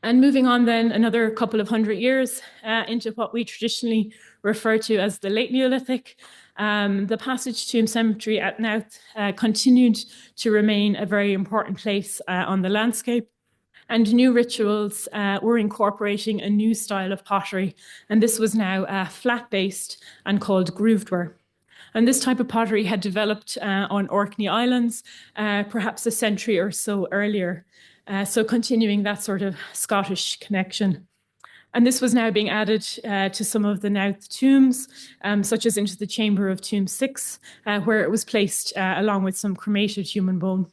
And moving on then another couple of hundred years into what we traditionally refer to as the late Neolithic, the Passage Tomb Cemetery at Knowth continued to remain a very important place on the landscape. And new rituals were incorporating a new style of pottery. And this was now flat-based and called grooved-ware. And this type of pottery had developed on Orkney Islands, perhaps a century or so earlier. So continuing that sort of Scottish connection. And this was now being added to some of the Knowth tombs, such as into the chamber of Tomb 6, where it was placed along with some cremated human bone.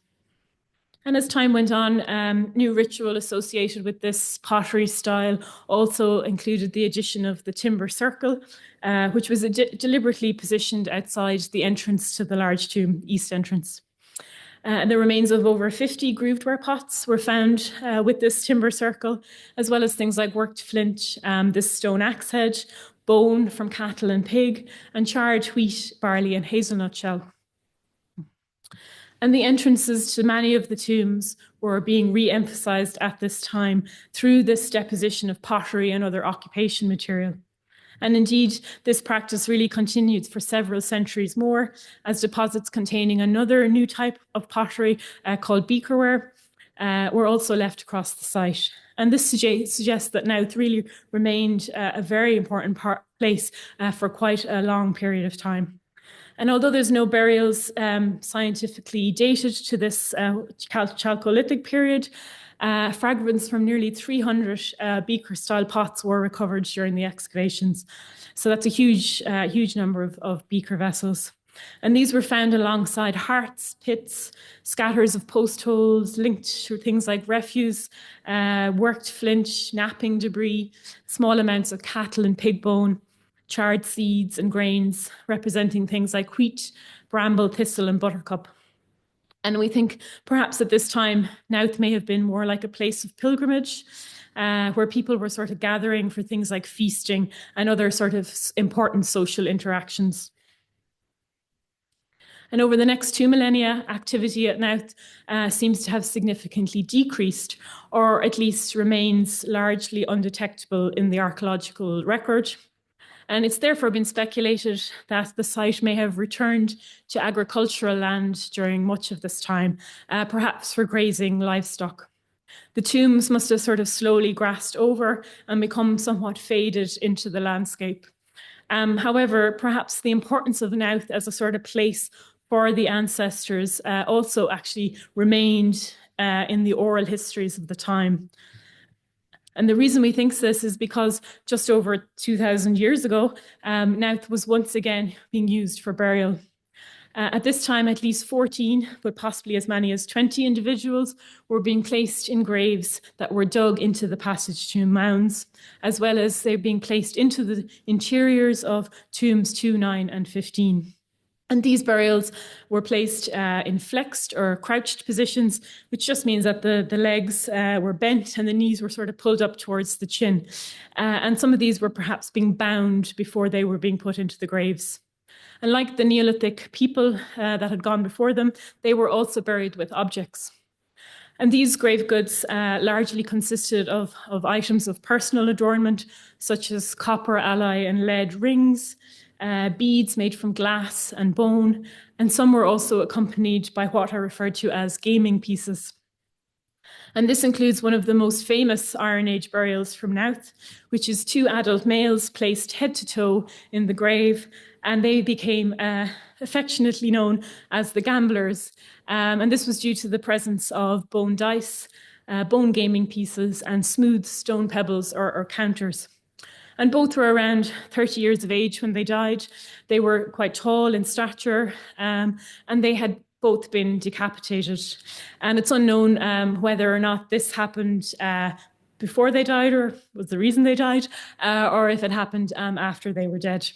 And as time went on, new ritual associated with this pottery style also included the addition of the timber circle, which was deliberately positioned outside the entrance to the large tomb, east entrance. The remains of over 50 grooved-ware pots were found with this timber circle, as well as things like worked flint, this stone axe head, bone from cattle and pig, and charred wheat, barley, and hazelnut shell. And the entrances to many of the tombs were being re-emphasized at this time through this deposition of pottery and other occupation material. And indeed, this practice really continued for several centuries more, as deposits containing another new type of pottery called beakerware were also left across the site. And this suggests that Knowth really remained a very important place for quite a long period of time. And although there's no burials scientifically dated to this Chalcolithic period, fragments from nearly 300 beaker-style pots were recovered during the excavations. So that's a huge number of beaker vessels. And these were found alongside hearts, pits, scatters of post holes linked to things like refuse, worked flint, napping debris, small amounts of cattle and pig bone, charred seeds and grains representing things like wheat, bramble, thistle, and buttercup. And we think perhaps at this time, Knowth may have been more like a place of pilgrimage, where people were sort of gathering for things like feasting and other sort of important social interactions. And over the next 2 millennia, activity at Knowth seems to have significantly decreased, or at least remains largely undetectable in the archaeological record. And it's therefore been speculated that the site may have returned to agricultural land during much of this time, perhaps for grazing livestock. The tombs must have sort of slowly grassed over and become somewhat faded into the landscape. However, perhaps the importance of Knowth as a sort of place for the ancestors also actually remained in the oral histories of the time. And the reason we think this is because just over 2,000 years ago, Knowth was once again being used for burial. At this time, at least 14, but possibly as many as 20 individuals were being placed in graves that were dug into the passage tomb mounds, as well as they being placed into the interiors of tombs 2, 9, and 15. And these burials were placed in flexed or crouched positions, which just means that the legs were bent and the knees were sort of pulled up towards the chin. And some of these were perhaps being bound before they were being put into the graves. And like the Neolithic people that had gone before them, they were also buried with objects. And these grave goods largely consisted of items of personal adornment, such as copper, alloy, and lead rings, beads made from glass and bone, and some were also accompanied by what are referred to as gaming pieces. And this includes one of the most famous Iron Age burials from Knowth, which is 2 adult males placed head to toe in the grave, and they became a affectionately known as the gamblers. And this was due to the presence of bone dice, bone gaming pieces, and smooth stone pebbles or counters. And both were around 30 years of age when they died. They were quite tall in stature, and they had both been decapitated. And it's unknown whether or not this happened before they died or was the reason they died, or if it happened after they were dead.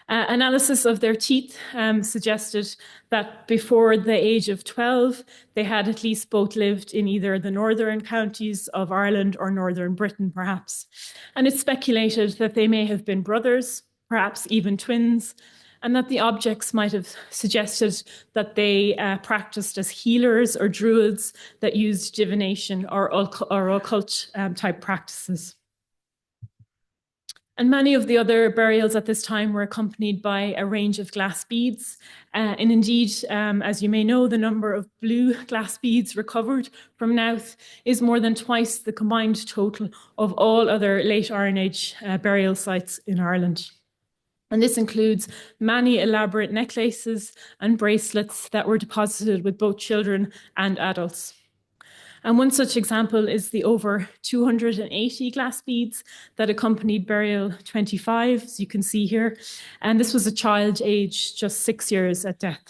Analysis of their teeth suggested that before the age of 12, they had at least both lived in either the northern counties of Ireland or northern Britain, perhaps. And it's speculated that they may have been brothers, perhaps even twins, and that the objects might have suggested that they practiced as healers or druids that used divination or occult type practices. And many of the other burials at this time were accompanied by a range of glass beads. And indeed, as you may know, the number of blue glass beads recovered from Knowth is more than twice the combined total of all other late Iron Age burial sites in Ireland. And this includes many elaborate necklaces and bracelets that were deposited with both children and adults. And one such example is the over 280 glass beads that accompanied burial 25, as you can see here. And this was a child aged just 6 years at death.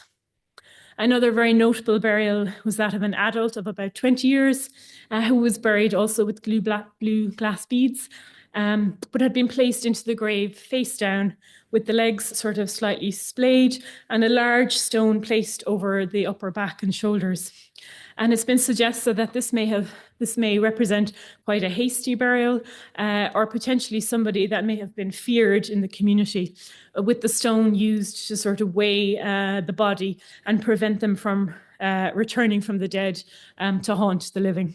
Another very notable burial was that of an adult of about 20 years who was buried also with blue glass beads, but had been placed into the grave face down with the legs sort of slightly splayed and a large stone placed over the upper back and shoulders. And it's been suggested that this may represent quite a hasty burial or potentially somebody that may have been feared in the community, with the stone used to sort of weigh the body and prevent them from returning from the dead to haunt the living.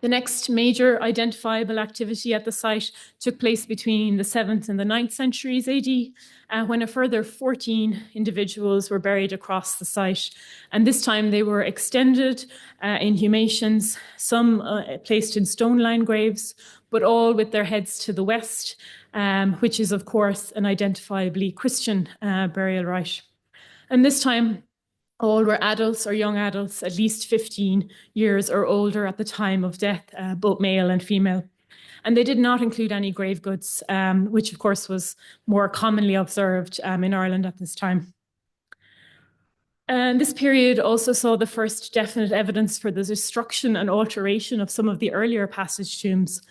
The next major identifiable activity at the site took place between the 7th and the 9th centuries AD, when a further 14 individuals were buried across the site. And this time they were extended inhumations, some placed in stone-lined graves, but all with their heads to the west, which is, of course, an identifiably Christian burial rite. And this time, all were adults or young adults, at least 15 years or older at the time of death, both male and female. And they did not include any grave goods, which of course was more commonly observed in Ireland at this time. And this period also saw the first definite evidence for the destruction and alteration of some of the earlier passage tombs.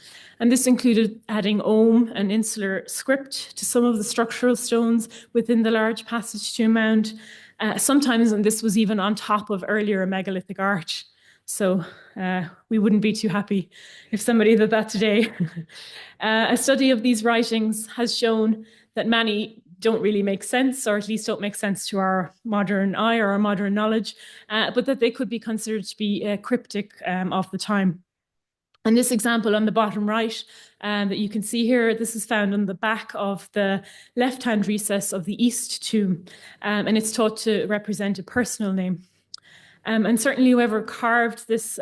And this included adding ogham and insular script to some of the structural stones within the large passage tomb mound. Sometimes, and this was even on top of earlier megalithic art. So we wouldn't be too happy if somebody did that today. A study of these writings has shown that many don't really make sense, or at least don't make sense to our modern eye or our modern knowledge, but that they could be considered to be cryptic of the time. And this example on the bottom right that you can see here, this is found on the back of the left-hand recess of the East tomb, and it's thought to represent a personal name. And certainly whoever carved this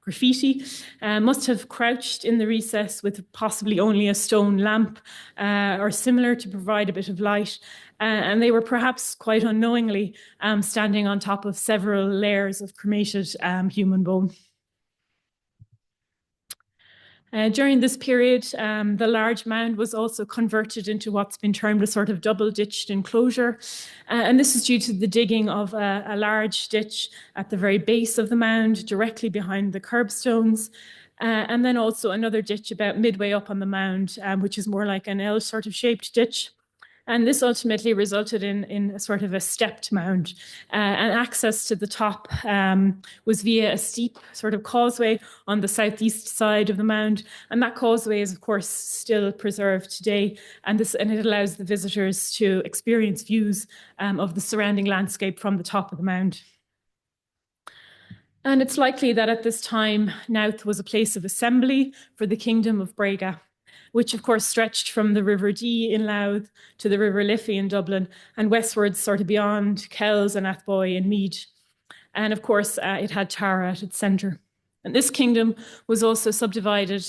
graffiti must have crouched in the recess with possibly only a stone lamp or similar to provide a bit of light. And they were perhaps quite unknowingly standing on top of several layers of cremated human bone. During this period, the large mound was also converted into what's been termed a sort of double-ditched enclosure. And this is due to the digging of a large ditch at the very base of the mound, directly behind the curbstones. And then also another ditch about midway up on the mound, which is more like an L sort of shaped ditch. And this ultimately resulted in a sort of a stepped mound. And access to the top was via a steep sort of causeway on the southeast side of the mound. And that causeway is, of course, still preserved today. And it allows the visitors to experience views of the surrounding landscape from the top of the mound. And it's likely that at this time, Knowth was a place of assembly for the kingdom of Brega, which of course stretched from the River Dee in Louth to the River Liffey in Dublin and westwards sort of beyond Kells and Athboy in Meath. And of course, it had Tara at its centre. And this kingdom was also subdivided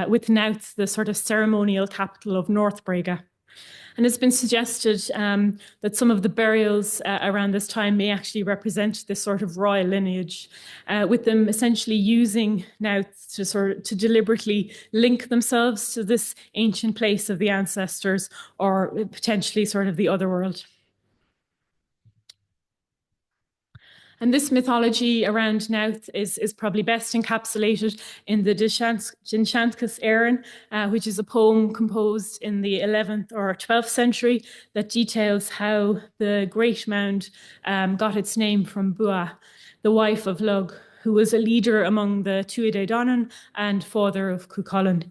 with Knowth, the sort of ceremonial capital of North Brega. And it's been suggested that some of the burials around this time may actually represent this sort of royal lineage, with them essentially using Knowth to deliberately link themselves to this ancient place of the ancestors, or potentially sort of the other world. And this mythology around Knowth is probably best encapsulated in the Dinshanchas Éireann, which is a poem composed in the 11th or 12th century that details how the Great Mound got its name from Bua, the wife of Lug, who was a leader among the Tuatha Talks and father of Cuchulainn.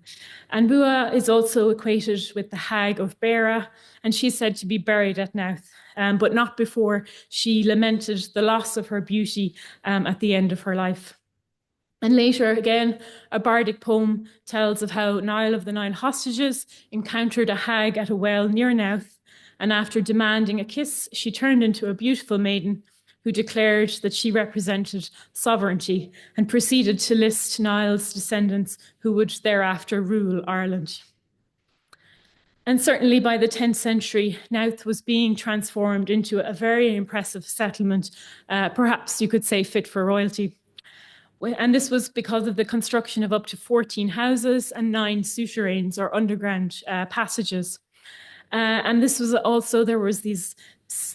And Bua is also equated with the Hag of Beara, and she's said to be buried at Knowth, but not before she lamented the loss of her beauty at the end of her life. And later, again, a bardic poem tells of how Niall of the Nine Hostages encountered a hag at a well near Knowth, and after demanding a kiss, she turned into a beautiful maiden who declared that she represented sovereignty and proceeded to list Niall's descendants who would thereafter rule Ireland. And certainly by the 10th century, Knowth was being transformed into a very impressive settlement, perhaps you could say fit for royalty. And this was because of the construction of up to 14 houses and 9 souterrains or underground passages. And this was also, there was these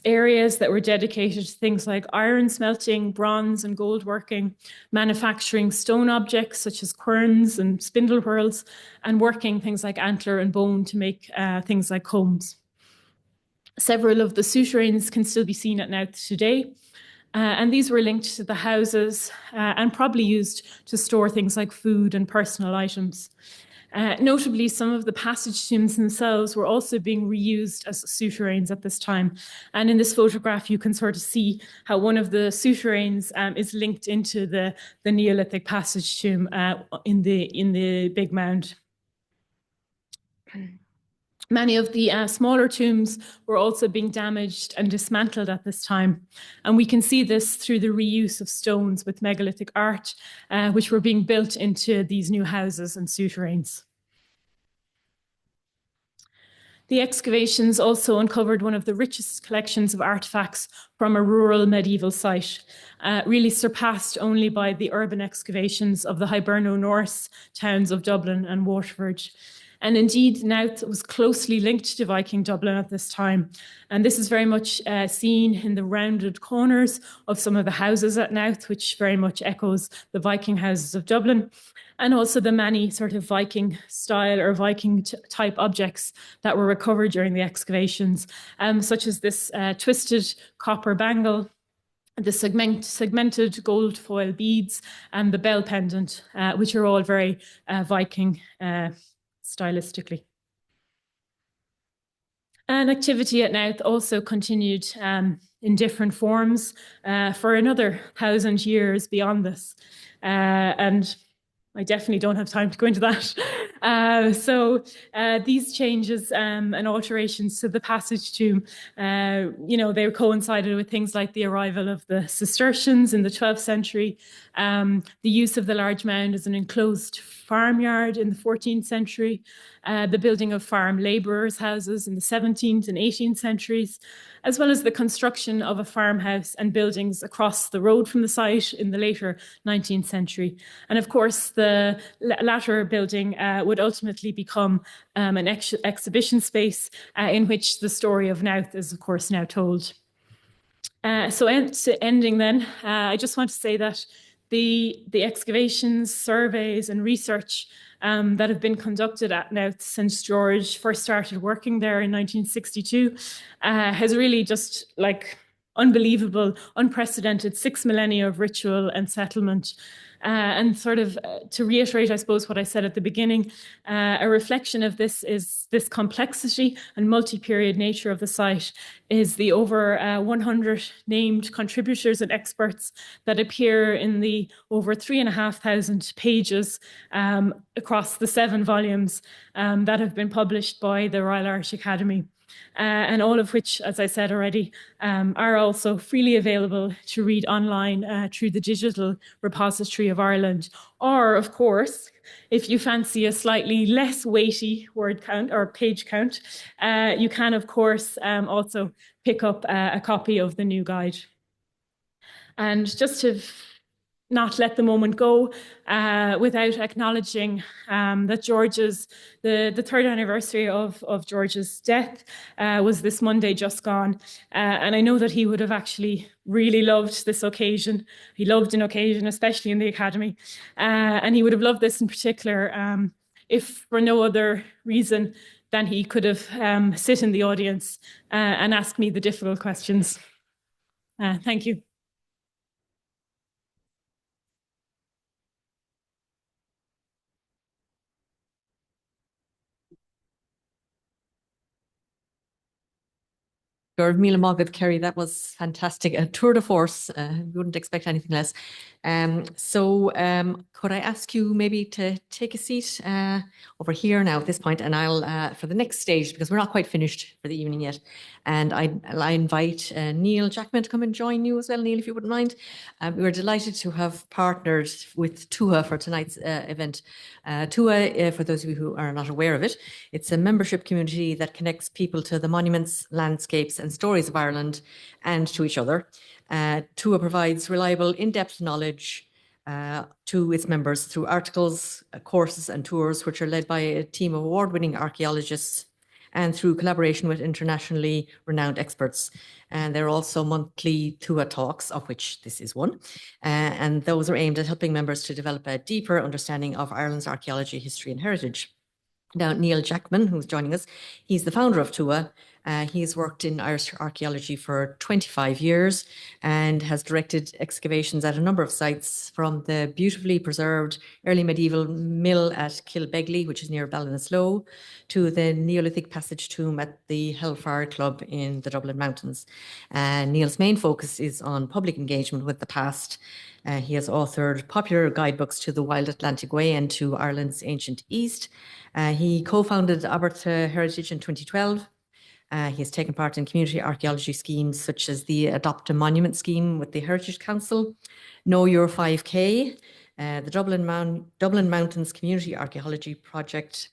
areas that were dedicated to things like iron smelting, bronze and gold working, manufacturing stone objects such as querns and spindle whorls, and working things like antler and bone to make things like combs. Several of the souterrains can still be seen at Knowth today, and these were linked to the houses and probably used to store things like food and personal items. Notably, some of the passage tombs themselves were also being reused as souterrains at this time. And in this photograph, you can sort of see how one of the souterrains is linked into the Neolithic passage tomb in the big mound. Many of the smaller tombs were also being damaged and dismantled at this time. And we can see this through the reuse of stones with megalithic art, which were being built into these new houses and souterrains. The excavations also uncovered one of the richest collections of artefacts from a rural medieval site, really surpassed only by the urban excavations of the Hiberno-Norse towns of Dublin and Waterford. And indeed, Knowth was closely linked to Viking Dublin at this time. And this is very much seen in the rounded corners of some of the houses at Knowth, which very much echoes the Viking houses of Dublin, and also the many sort of Viking style or Viking type objects that were recovered during the excavations, such as this twisted copper bangle, the segmented gold foil beads, and the bell pendant, which are all very Viking stylistically. And activity at Knowth also continued in different forms for another 1,000 years beyond this. And I definitely don't have time to go into that. So these changes and alterations to the passage tomb, they coincided with things like the arrival of the Cistercians in the 12th century, the use of the large mound as an enclosed farmyard in the 14th century, the building of farm labourers' houses in the 17th and 18th centuries, as well as the construction of a farmhouse and buildings across the road from the site in the later 19th century. And of course, the latter building would ultimately become an exhibition space in which the story of Knowth is, of course, now told. So ending then, I just want to say that the excavations, surveys and research that have been conducted at Knowth since George first started working there in 1962 has really just unbelievable, unprecedented 6 millennia of ritual and settlement. And sort of to reiterate, I suppose, what I said at the beginning, a reflection of this is this complexity and multi-period nature of the site is the over 100 named contributors and experts that appear in the over 3,500 pages across the 7 volumes that have been published by the Royal Irish Academy. And all of which, as I said already, are also freely available to read online through the Digital Repository of Ireland, or, of course, If you fancy a slightly less weighty word count or page count, you can, of course, also pick up a copy of the new guide. And just to not let the moment go without acknowledging that the third anniversary of George's death was this Monday just gone. And I know that he would have actually really loved this occasion. He loved an occasion, especially in the Academy. And he would have loved this in particular, if for no other reason than he could have sit in the audience and ask me the difficult questions. Thank you. Míle mágad, Kerri, that was fantastic. A tour de force. You wouldn't expect anything less. Could I ask you maybe to take a seat over here now at this point, and I'll, for the next stage, because we're not quite finished for the evening yet, and I invite Neil Jackman to come and join you as well. Neil, if you wouldn't mind. We're delighted to have partnered with Tuatha for tonight's event. Tuatha, for those of you who are not aware of it, it's a membership community that connects people to the monuments, landscapes, and stories of Ireland and to each other. Tuatha provides reliable, in-depth knowledge to its members through articles, courses, and tours, which are led by a team of award-winning archaeologists and through collaboration with internationally renowned experts. And there are also monthly Tuatha Talks, of which this is one. And those are aimed at helping members to develop a deeper understanding of Ireland's archaeology, history, and heritage. Now, Neil Jackman, who's joining us, he's the founder of Tuatha. He's worked in Irish archaeology for 25 years and has directed excavations at a number of sites, from the beautifully preserved early medieval mill at Kilbegley, which is near Ballinasloe, to the Neolithic passage tomb at the Hellfire Club in the Dublin Mountains. Neil's main focus is on public engagement with the past. He has authored popular guidebooks to the Wild Atlantic Way and to Ireland's ancient East. He co-founded Abertha Heritage in 2012. He has taken part in community archaeology schemes such as the Adopt a Monument scheme with the Heritage Council, Know Your 5K, the Dublin Mountains Community Archaeology Project,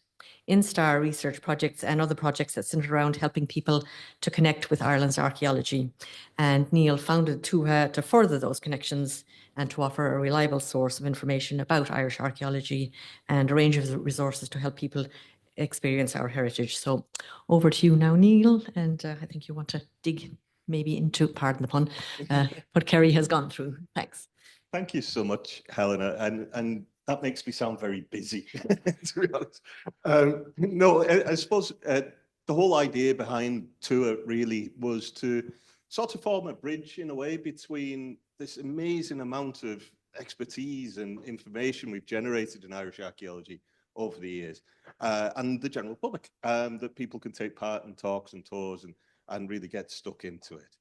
Instar research projects, and other projects that centre around helping people to connect with Ireland's archaeology. And Neil founded Tuatha to further those connections and to offer a reliable source of information about Irish archaeology and a range of resources to help people experience our heritage. So over to you now, Neil, and I think you want to dig maybe into, pardon the pun, what Kerri has gone through. Thanks. Thank you so much, Helena, and that makes me sound very busy, to be honest. No, I suppose the whole idea behind Tuatha really was to sort of form a bridge in a way between this amazing amount of expertise and information we've generated in Irish archaeology over the years, and the general public, that people can take part in talks and tours and really get stuck into it.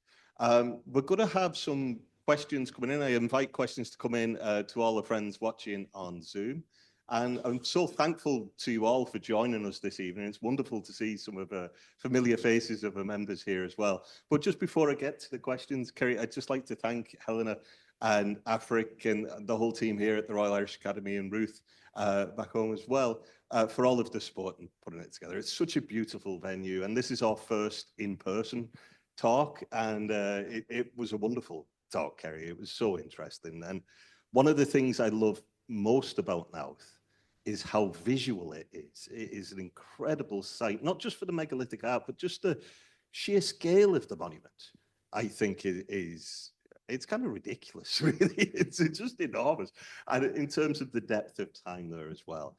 We're going to have some questions coming in. I invite questions to come in to all the friends watching on Zoom. And I'm so thankful to you all for joining us this evening. It's wonderful to see some of the familiar faces of the members here as well. But just before I get to the questions, Kerri, I'd just like to thank Helena and Afric and the whole team here at the Royal Irish Academy, and Ruth back home as well, for all of the support and putting it together. It's such a beautiful venue, and this is our first in-person talk, and it was a wonderful talk, Kerri. It was so interesting. And one of the things I love most about Knowth is how visual it is. It is an incredible sight, not just for the megalithic art, but just the sheer scale of the monument. I think it's kind of ridiculous, really. It's just enormous. And in terms of the depth of time there as well.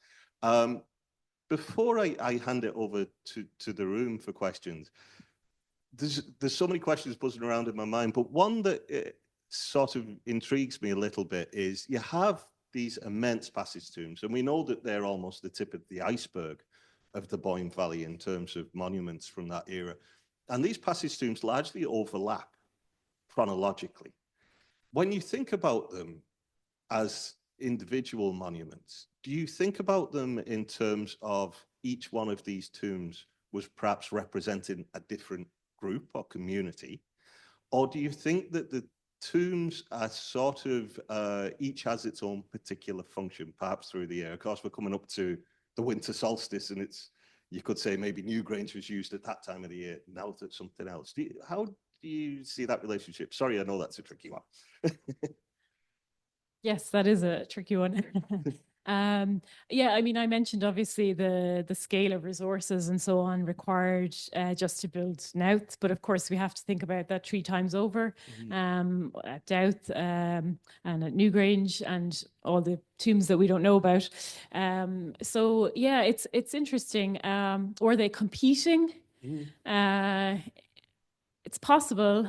Before I hand it over to the room for questions, there's so many questions buzzing around in my mind, but one that sort of intrigues me a little bit is you have these immense passage tombs, and we know that they're almost the tip of the iceberg of the Bóinne Valley in terms of monuments from that era. And these passage tombs largely overlap chronologically. When you think about them as individual monuments, do you think about them in terms of each one of these tombs was perhaps representing a different group or community? Or do you think that the tombs are sort of, each has its own particular function, perhaps through the year. Of course, we're coming up to the winter solstice, and you could say maybe Newgrange was used at that time of the year, now it's something else. How do you see that relationship? Sorry, I know that's a tricky one. Yes, that is a tricky one. Yeah, I mean, I mentioned obviously the scale of resources and so on required just to build Knowth, but of course we have to think about that 3 times over at Dowth and at Newgrange and all the tombs that we don't know about. So yeah, it's interesting. Were they competing? It's possible.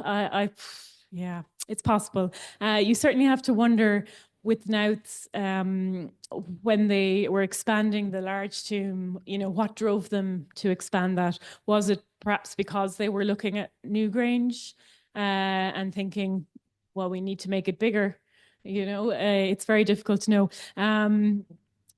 Yeah, it's possible. You certainly have to wonder with Knowth, when they were expanding the large tomb, what drove them to expand that? Was it perhaps because they were looking at Newgrange and thinking, well, we need to make it bigger? It's very difficult to know.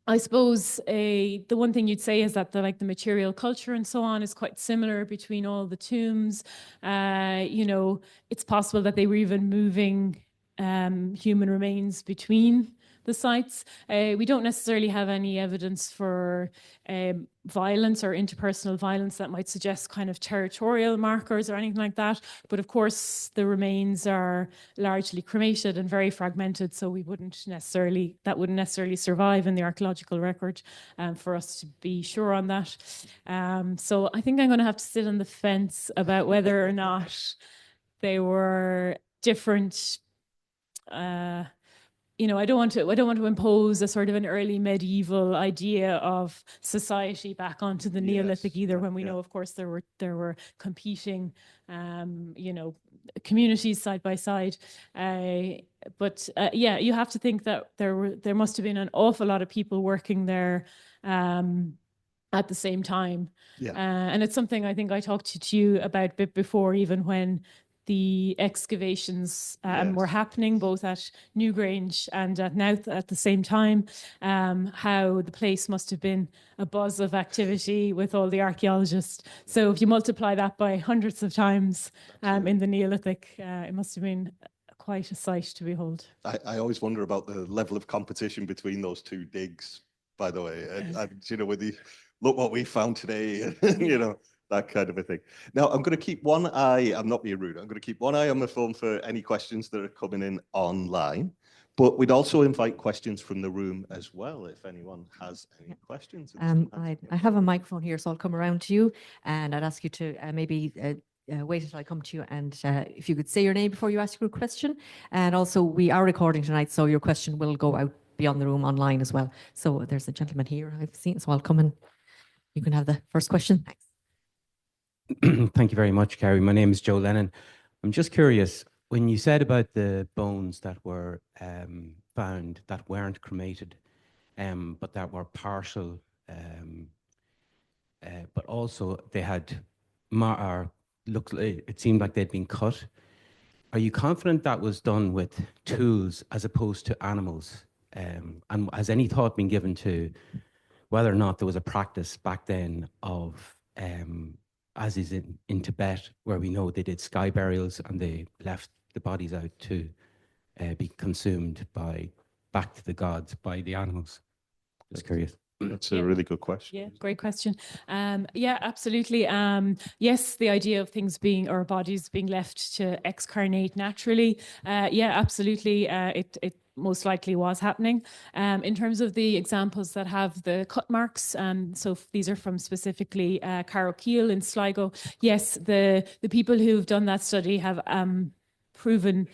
I suppose the one thing you'd say is that the material culture and so on is quite similar between all the tombs. It's possible that they were even moving human remains between the sites. We don't necessarily have any evidence for violence or interpersonal violence that might suggest kind of territorial markers or anything like that. But of course, the remains are largely cremated and very fragmented, so that wouldn't necessarily survive in the archaeological record for us to be sure on that. So I think I'm going to have to sit on the fence about whether or not they were different. I don't want to impose a sort of an early medieval idea of society back onto the Neolithic either, when we know, of course, there were competing, communities side by side. But you have to think that there must have been an awful lot of people working there at the same time. And it's something I think I talked to you about a bit before, even when the excavations were happening both at Newgrange and at Knowth at the same time, how the place must have been a buzz of activity with all the archaeologists. So if you multiply that by hundreds of times in the Neolithic, it must have been quite a sight to behold. I always wonder about the level of competition between those 2 digs, by the way. And with look what we found today, that kind of a thing. Now, I'm going to keep one eye, I'm not being rude, I'm going to keep one eye on my phone for any questions that are coming in online, but we'd also invite questions from the room as well, if anyone has any questions. I have a microphone here, so I'll come around to you, and I'd ask you to maybe wait until I come to you, and if you could say your name before you ask your question. And also, we are recording tonight, so your question will go out beyond the room online as well. So there's a gentleman here I've seen, so I'll come in. You can have the first question. Thanks. Thank you very much, Kerri. My name is Joe Lennon. I'm just curious, when you said about the bones that were found that weren't cremated, but that were partial, but also they had, it seemed like they'd been cut. Are you confident that was done with tools as opposed to animals? And has any thought been given to whether or not there was a practice back then of as is in Tibet, where we know they did sky burials and they left the bodies out to be consumed back to the gods by the animals? Just curious. That's a really good question. Yeah, great question. Yeah, absolutely. Yes, the idea of things or bodies being left to excarnate naturally. Yeah, absolutely. It most likely was happening. In terms of the examples that have the cut marks, so these are from specifically Carrow-Keele in Sligo. Yes, the people who've done that study have proven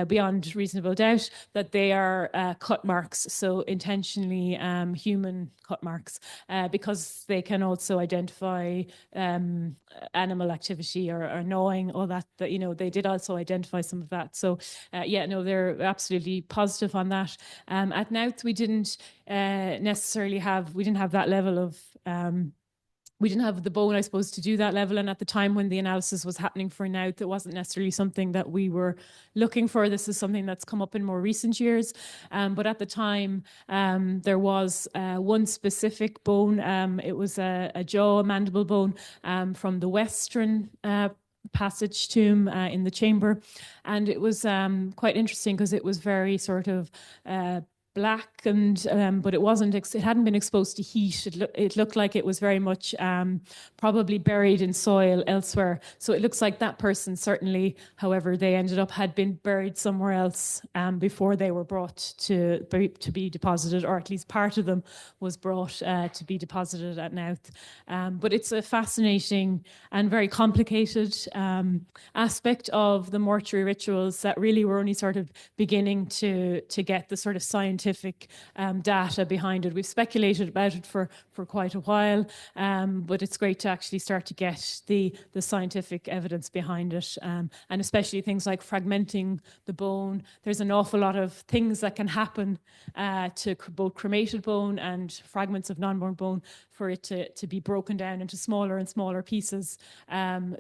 beyond reasonable doubt that they are cut marks, so intentionally human cut marks, because they can also identify animal activity or gnawing, all that, they did also identify some of that. So yeah, no, they're absolutely positive on that. At Knowth, we didn't necessarily have that level of we didn't have the bone, I suppose, to do that level. And at the time when the analysis was happening for Knowth, it wasn't necessarily something that we were looking for. This is something that's come up in more recent years. But at the time, there was one specific bone. It was a jaw, a mandible bone from the western passage tomb in the chamber, and it was quite interesting because it was very sort of black, and but it wasn't. It hadn't been exposed to heat. It looked like it was very much probably buried in soil elsewhere. So it looks like that person certainly, however they ended up, had been buried somewhere else before they were brought to be deposited, or at least part of them was brought to be deposited at Knowth. But it's a fascinating and very complicated aspect of the mortuary rituals that really were only sort of beginning to get the sort of scientific data behind it. We've speculated about it for quite a while, but it's great to actually start to get the scientific evidence behind it, and especially things like fragmenting the bone. There's an awful lot of things that can happen to both cremated bone and fragments of non-bone bone for it to be broken down into smaller and smaller pieces.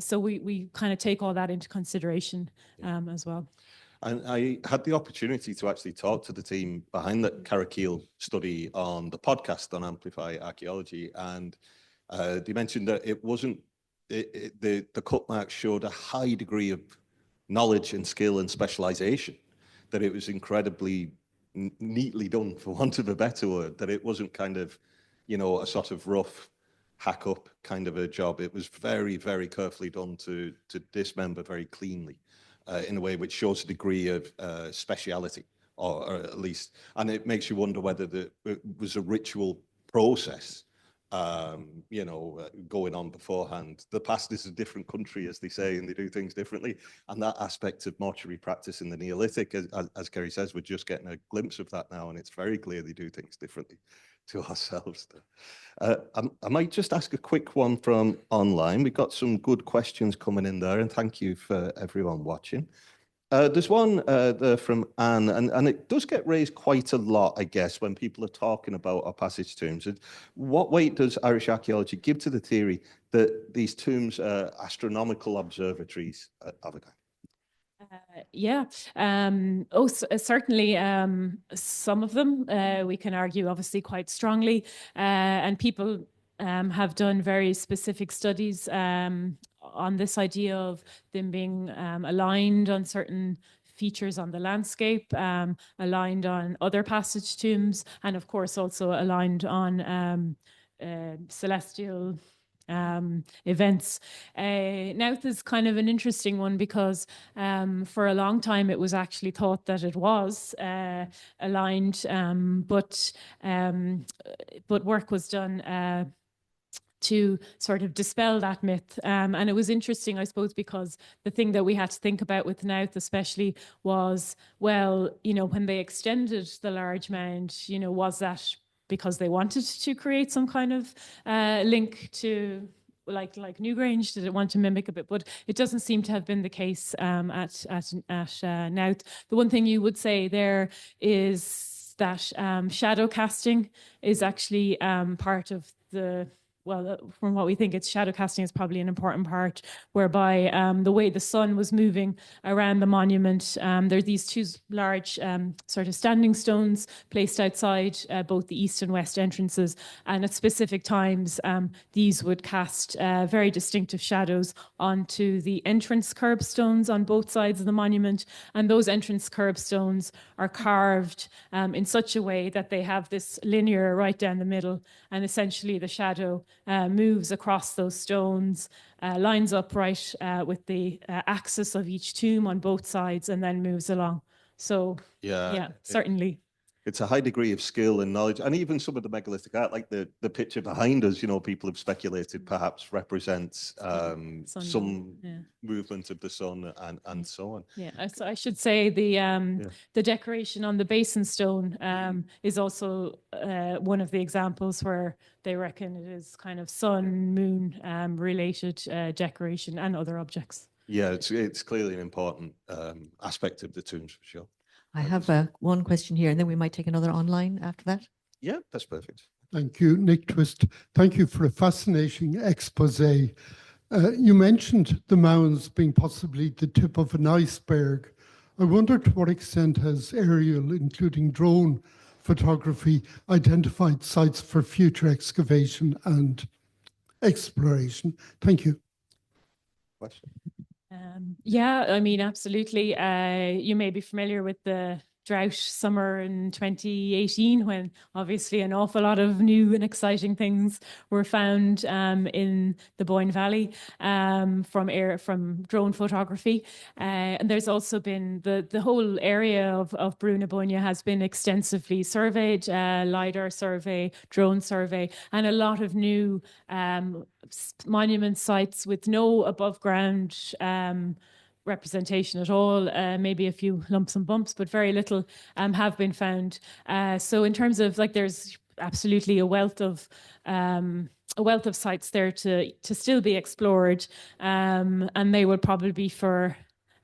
So we kind of take all that into consideration as well. And I had the opportunity to actually talk to the team behind the Kerri Cleary study on the podcast on Amplify Archaeology, and they mentioned that it wasn't, the cut marks showed a high degree of knowledge and skill and specialization, that it was incredibly neatly done, for want of a better word, that it wasn't kind of, you know, a sort of rough hack up kind of a job. It was very, very carefully done to dismember very cleanly. In a way which shows a degree of speciality, or at least, and it makes you wonder whether it was a ritual process, you know, going on beforehand. The past is a different country, as they say, and they do things differently. And that aspect of mortuary practice in the Neolithic, as Kerri says, we're just getting a glimpse of that now, and it's very clear they do things differently to ourselves. I might just ask a quick one from online. We've got some good questions coming in there, and thank you for everyone watching. There's one there from Anne, and it does get raised quite a lot, I guess, when people are talking about our passage tombs. What weight does Irish archaeology give to the theory that these tombs are astronomical observatories at Eogan? Certainly some of them we can argue obviously quite strongly, and people have done very specific studies on this idea of them being aligned on certain features on the landscape, aligned on other passage tombs, and of course also aligned on celestial events. Knowth is kind of an interesting one because for a long time it was actually thought that it was aligned, but work was done to sort of dispel that myth. And it was interesting, I suppose, because the thing that we had to think about with Knowth especially was, well, you know, when they extended the large mound, you know, was that because they wanted to create some kind of link to like Newgrange? Did it want to mimic a bit? But it doesn't seem to have been the case at Knowth. The one thing you would say there is that shadow casting is actually part of the, well, from what we think, it's shadow casting is probably an important part, whereby the way the sun was moving around the monument, there are these two large sort of standing stones placed outside both the east and west entrances, and at specific times these would cast very distinctive shadows onto the entrance curbstones on both sides of the monument, and those entrance curbstones are carved in such a way that they have this linear right down the middle, and essentially the shadow moves across those stones, lines up right with the axis of each tomb on both sides, and then moves along. So yeah, certainly. It's a high degree of skill and knowledge, and even some of the megalithic art, like the picture behind us, you know, people have speculated perhaps represents some movement of the sun and so on. Yeah, so I should say the decoration on the basin stone is also one of the examples where they reckon it is kind of sun, moon related decoration and other objects. Yeah, it's clearly an important aspect of the tombs for sure. I have one question here, and then we might take another online after that. Yeah, that's perfect. Thank you, Nick Twist. Thank you for a fascinating expose. You mentioned the mounds being possibly the tip of an iceberg. I wonder to what extent has aerial, including drone photography, identified sites for future excavation and exploration? Thank you. Question. Yeah, I mean, absolutely. You may be familiar with the drought summer in 2018, when obviously an awful lot of new and exciting things were found in the Bóinne Valley from drone photography. And there's also been the whole area of Bóinne has been extensively surveyed, LiDAR survey, drone survey, and a lot of new monument sites with no above ground representation at all, maybe a few lumps and bumps, but very little have been found. So in terms of, like, there's absolutely a wealth of sites there to still be explored, and they will probably be for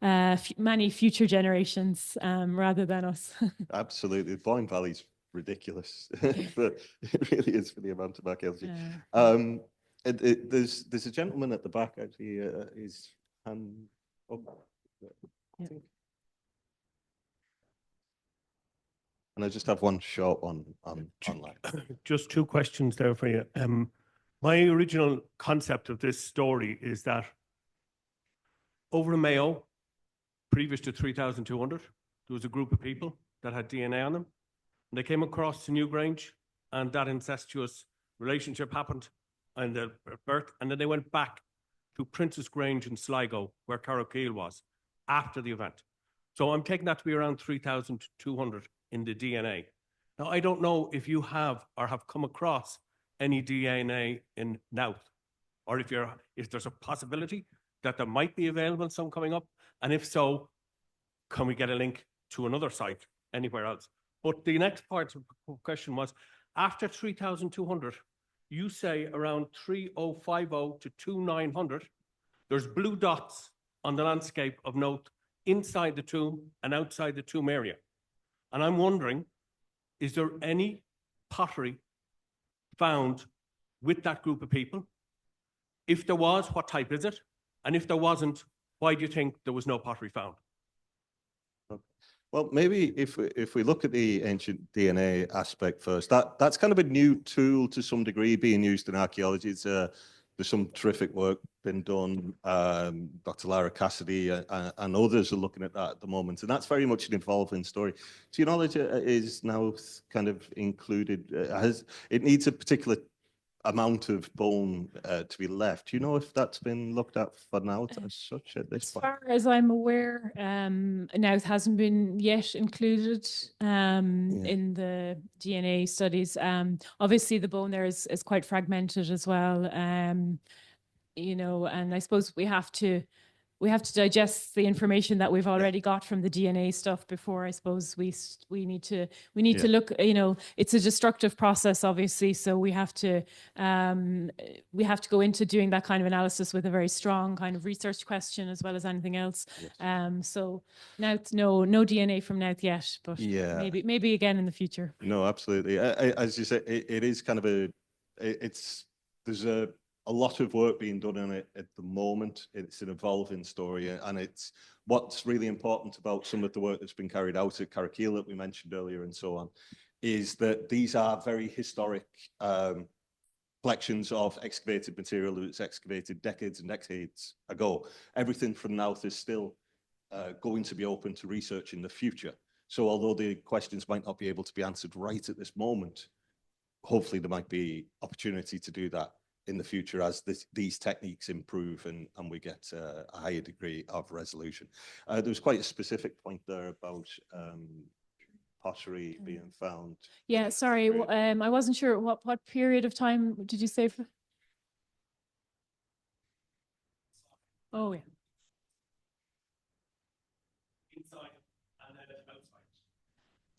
many future generations rather than us. Absolutely. The Bóinne Valley's ridiculous, but it really is for the amount of archaeology. There's a gentleman at the back, actually, his hand up, I think. And I just have one short one online. Just two questions there for you. My original concept of this story is that over in Mayo, previous to 3,200, there was a group of people that had DNA on them. And they came across to Newgrange, and that incestuous relationship happened and the birth, and then they went back to Princess Grange in Sligo, where Kerri was, after the event. So I'm taking that to be around 3,200 in the DNA. Now, I don't know if you have or have come across any DNA in Knowth, or if there's a possibility that there might be available some coming up, and if so, can we get a link to another site anywhere else? But the next part of the question was, after 3,200, you say around 3050 to 2900, there's blue dots on the landscape of Knowth inside the tomb and outside the tomb area. And I'm wondering, is there any pottery found with that group of people? If there was, what type is it? And if there wasn't, why do you think there was no pottery found? Well, maybe if we look at the ancient DNA aspect first, that's kind of a new tool to some degree being used in archaeology. There's some terrific work been done. Dr. Lara Cassidy and others are looking at that at the moment, and that's very much an evolving story. To your knowledge, is now kind of included? It needs a particular amount of bone to be left. Do you know if that's been looked at for Knowth as such at this point? As far as I'm aware, Knowth hasn't been yet included in the DNA studies. Obviously, the bone there is quite fragmented as well. You know, and I suppose we have to digest the information that we've already got from the DNA stuff before, I suppose, we need to look. You know, it's a destructive process, obviously, so we have to go into doing that kind of analysis with a very strong kind of research question as well as anything else. Yes. So Knowth, no DNA from Knowth yet, but maybe again in the future. No, absolutely. As you say, it is kind of there's a lot of work being done on it at the moment. It's an evolving story, and it's what's really important about some of the work that's been carried out at Kerri that we mentioned earlier and so on, is that these are very historic collections of excavated material that was excavated decades and decades ago. Everything from Knowth is still going to be open to research in the future. So although the questions might not be able to be answered right at this moment, hopefully there might be opportunity to do that in the future as these techniques improve and we get a higher degree of resolution. There was quite a specific point there about pottery being found. Yeah, sorry, I wasn't sure what period of time did you say? Oh, yeah. Inside and then outside.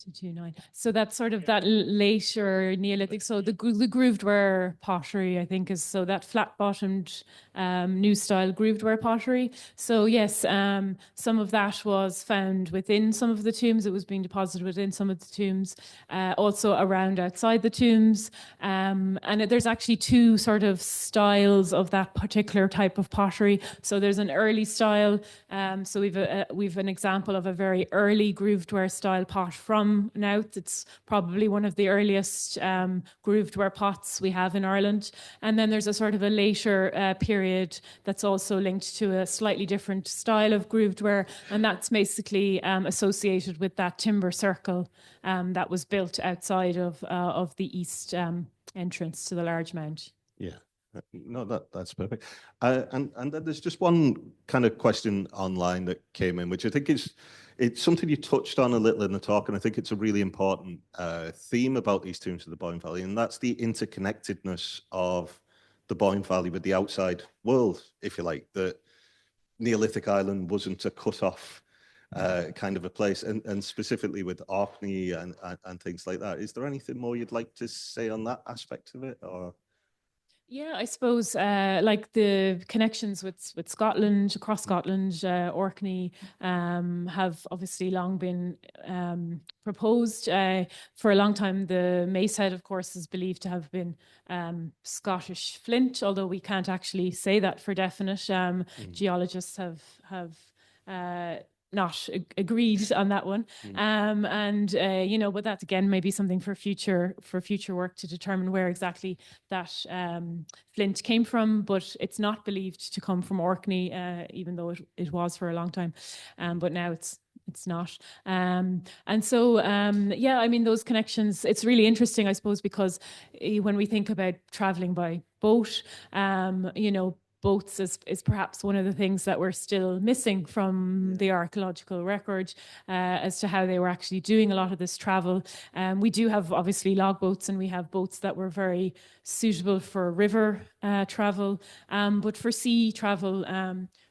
229. So that's sort of that later Neolithic. So the grooved ware pottery, I think, is so that flat-bottomed new style grooved ware pottery. So yes, some of that was found within some of the tombs. It was being deposited within some of the tombs, also around outside the tombs. And there's actually two sort of styles of that particular type of pottery. So there's an early style. So we've an example of a very early grooved ware style pot from from Knowth. It's probably one of the earliest grooved ware pots we have in Ireland. And then there's a sort of a later period that's also linked to a slightly different style of grooved ware, and that's basically associated with that timber circle that was built outside of the east entrance to the large mound. Yeah. No, that's perfect. And then there's just one kind of question online that came in, which I think it's something you touched on a little in the talk, and I think it's a really important theme about these tombs of the Bóinne Valley, and that's the interconnectedness of the Bóinne Valley with the outside world, if you like. The Neolithic Island wasn't a cut-off kind of a place, and specifically with Orkney and things like that. Is there anything more you'd like to say on that aspect of it, or? Yeah, I suppose like the connections with Scotland, across Scotland, Orkney have obviously long been proposed. For a long time, the Meath head, of course, is believed to have been Scottish flint, although we can't actually say that for definite. Geologists have not agreed on that one. But that again may be something for future work to determine where exactly that flint came from, but it's not believed to come from Orkney, even though it was for a long time. But now it's not. Those connections, it's really interesting, I suppose, because when we think about traveling by boat, boats is perhaps one of the things that we're still missing from the archaeological record as to how they were actually doing a lot of this travel. We do have obviously logboats, and we have boats that were very suitable for river travel, but for sea travel,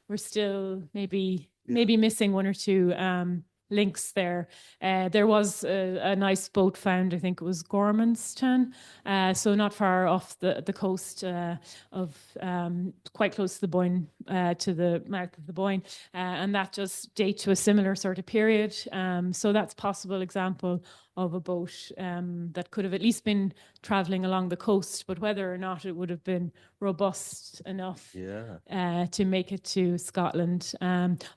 we're still maybe missing one or two links there. There was a nice boat found, I think it was Gormanstown, so not far off the coast of quite close to the Bóinne, to the mouth of the Bóinne, and that just date to a similar sort of period. So that's a possible example of a boat that could have at least been traveling along the coast, but whether or not it would have been robust enough to make it to Scotland.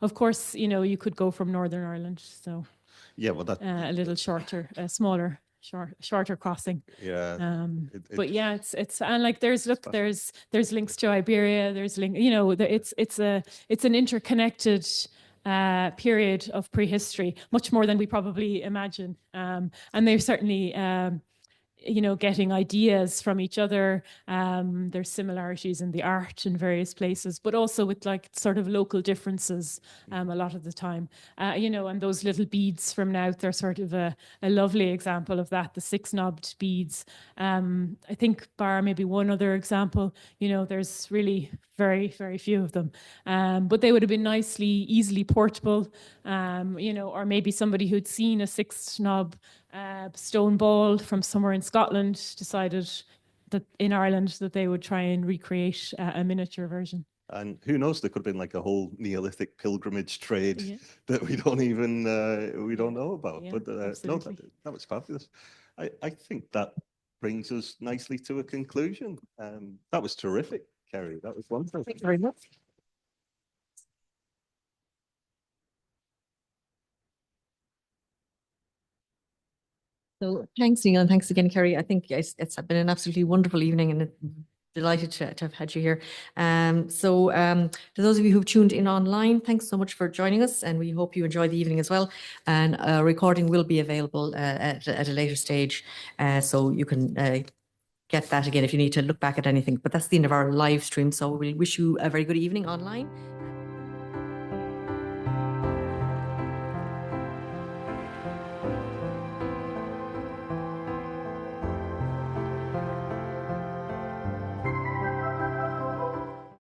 Of course, you could go from Northern Ireland, so a little shorter, smaller, shorter crossing. It's and like there's links to Iberia. There's it's an interconnected period of prehistory, much more than we probably imagine. And they're certainly, getting ideas from each other. There's similarities in the art in various places, but also with like sort of local differences a lot of the time. And those little beads from Knowth are sort of a lovely example of that, the six-knobbed beads. I think bar maybe one other example, there's really very, very few of them. But they would have been easily portable, or maybe somebody who'd seen a six-knob stone ball from somewhere in Scotland decided that in Ireland that they would try and recreate a miniature version. And who knows, there could have been like a whole Neolithic pilgrimage trade that we don't know about. But no, that was fabulous. I think that brings us nicely to a conclusion. That was terrific, Kerri. That was wonderful. Thank you very much. So thanks, Neil, and thanks again, Kerri. I think it's been an absolutely wonderful evening, and delighted to have had you here. To those of you who've tuned in online, thanks so much for joining us, and we hope you enjoy the evening as well. And a recording will be available at a later stage, so you can get that again if you need to look back at anything. But that's the end of our live stream, so we wish you a very good evening online.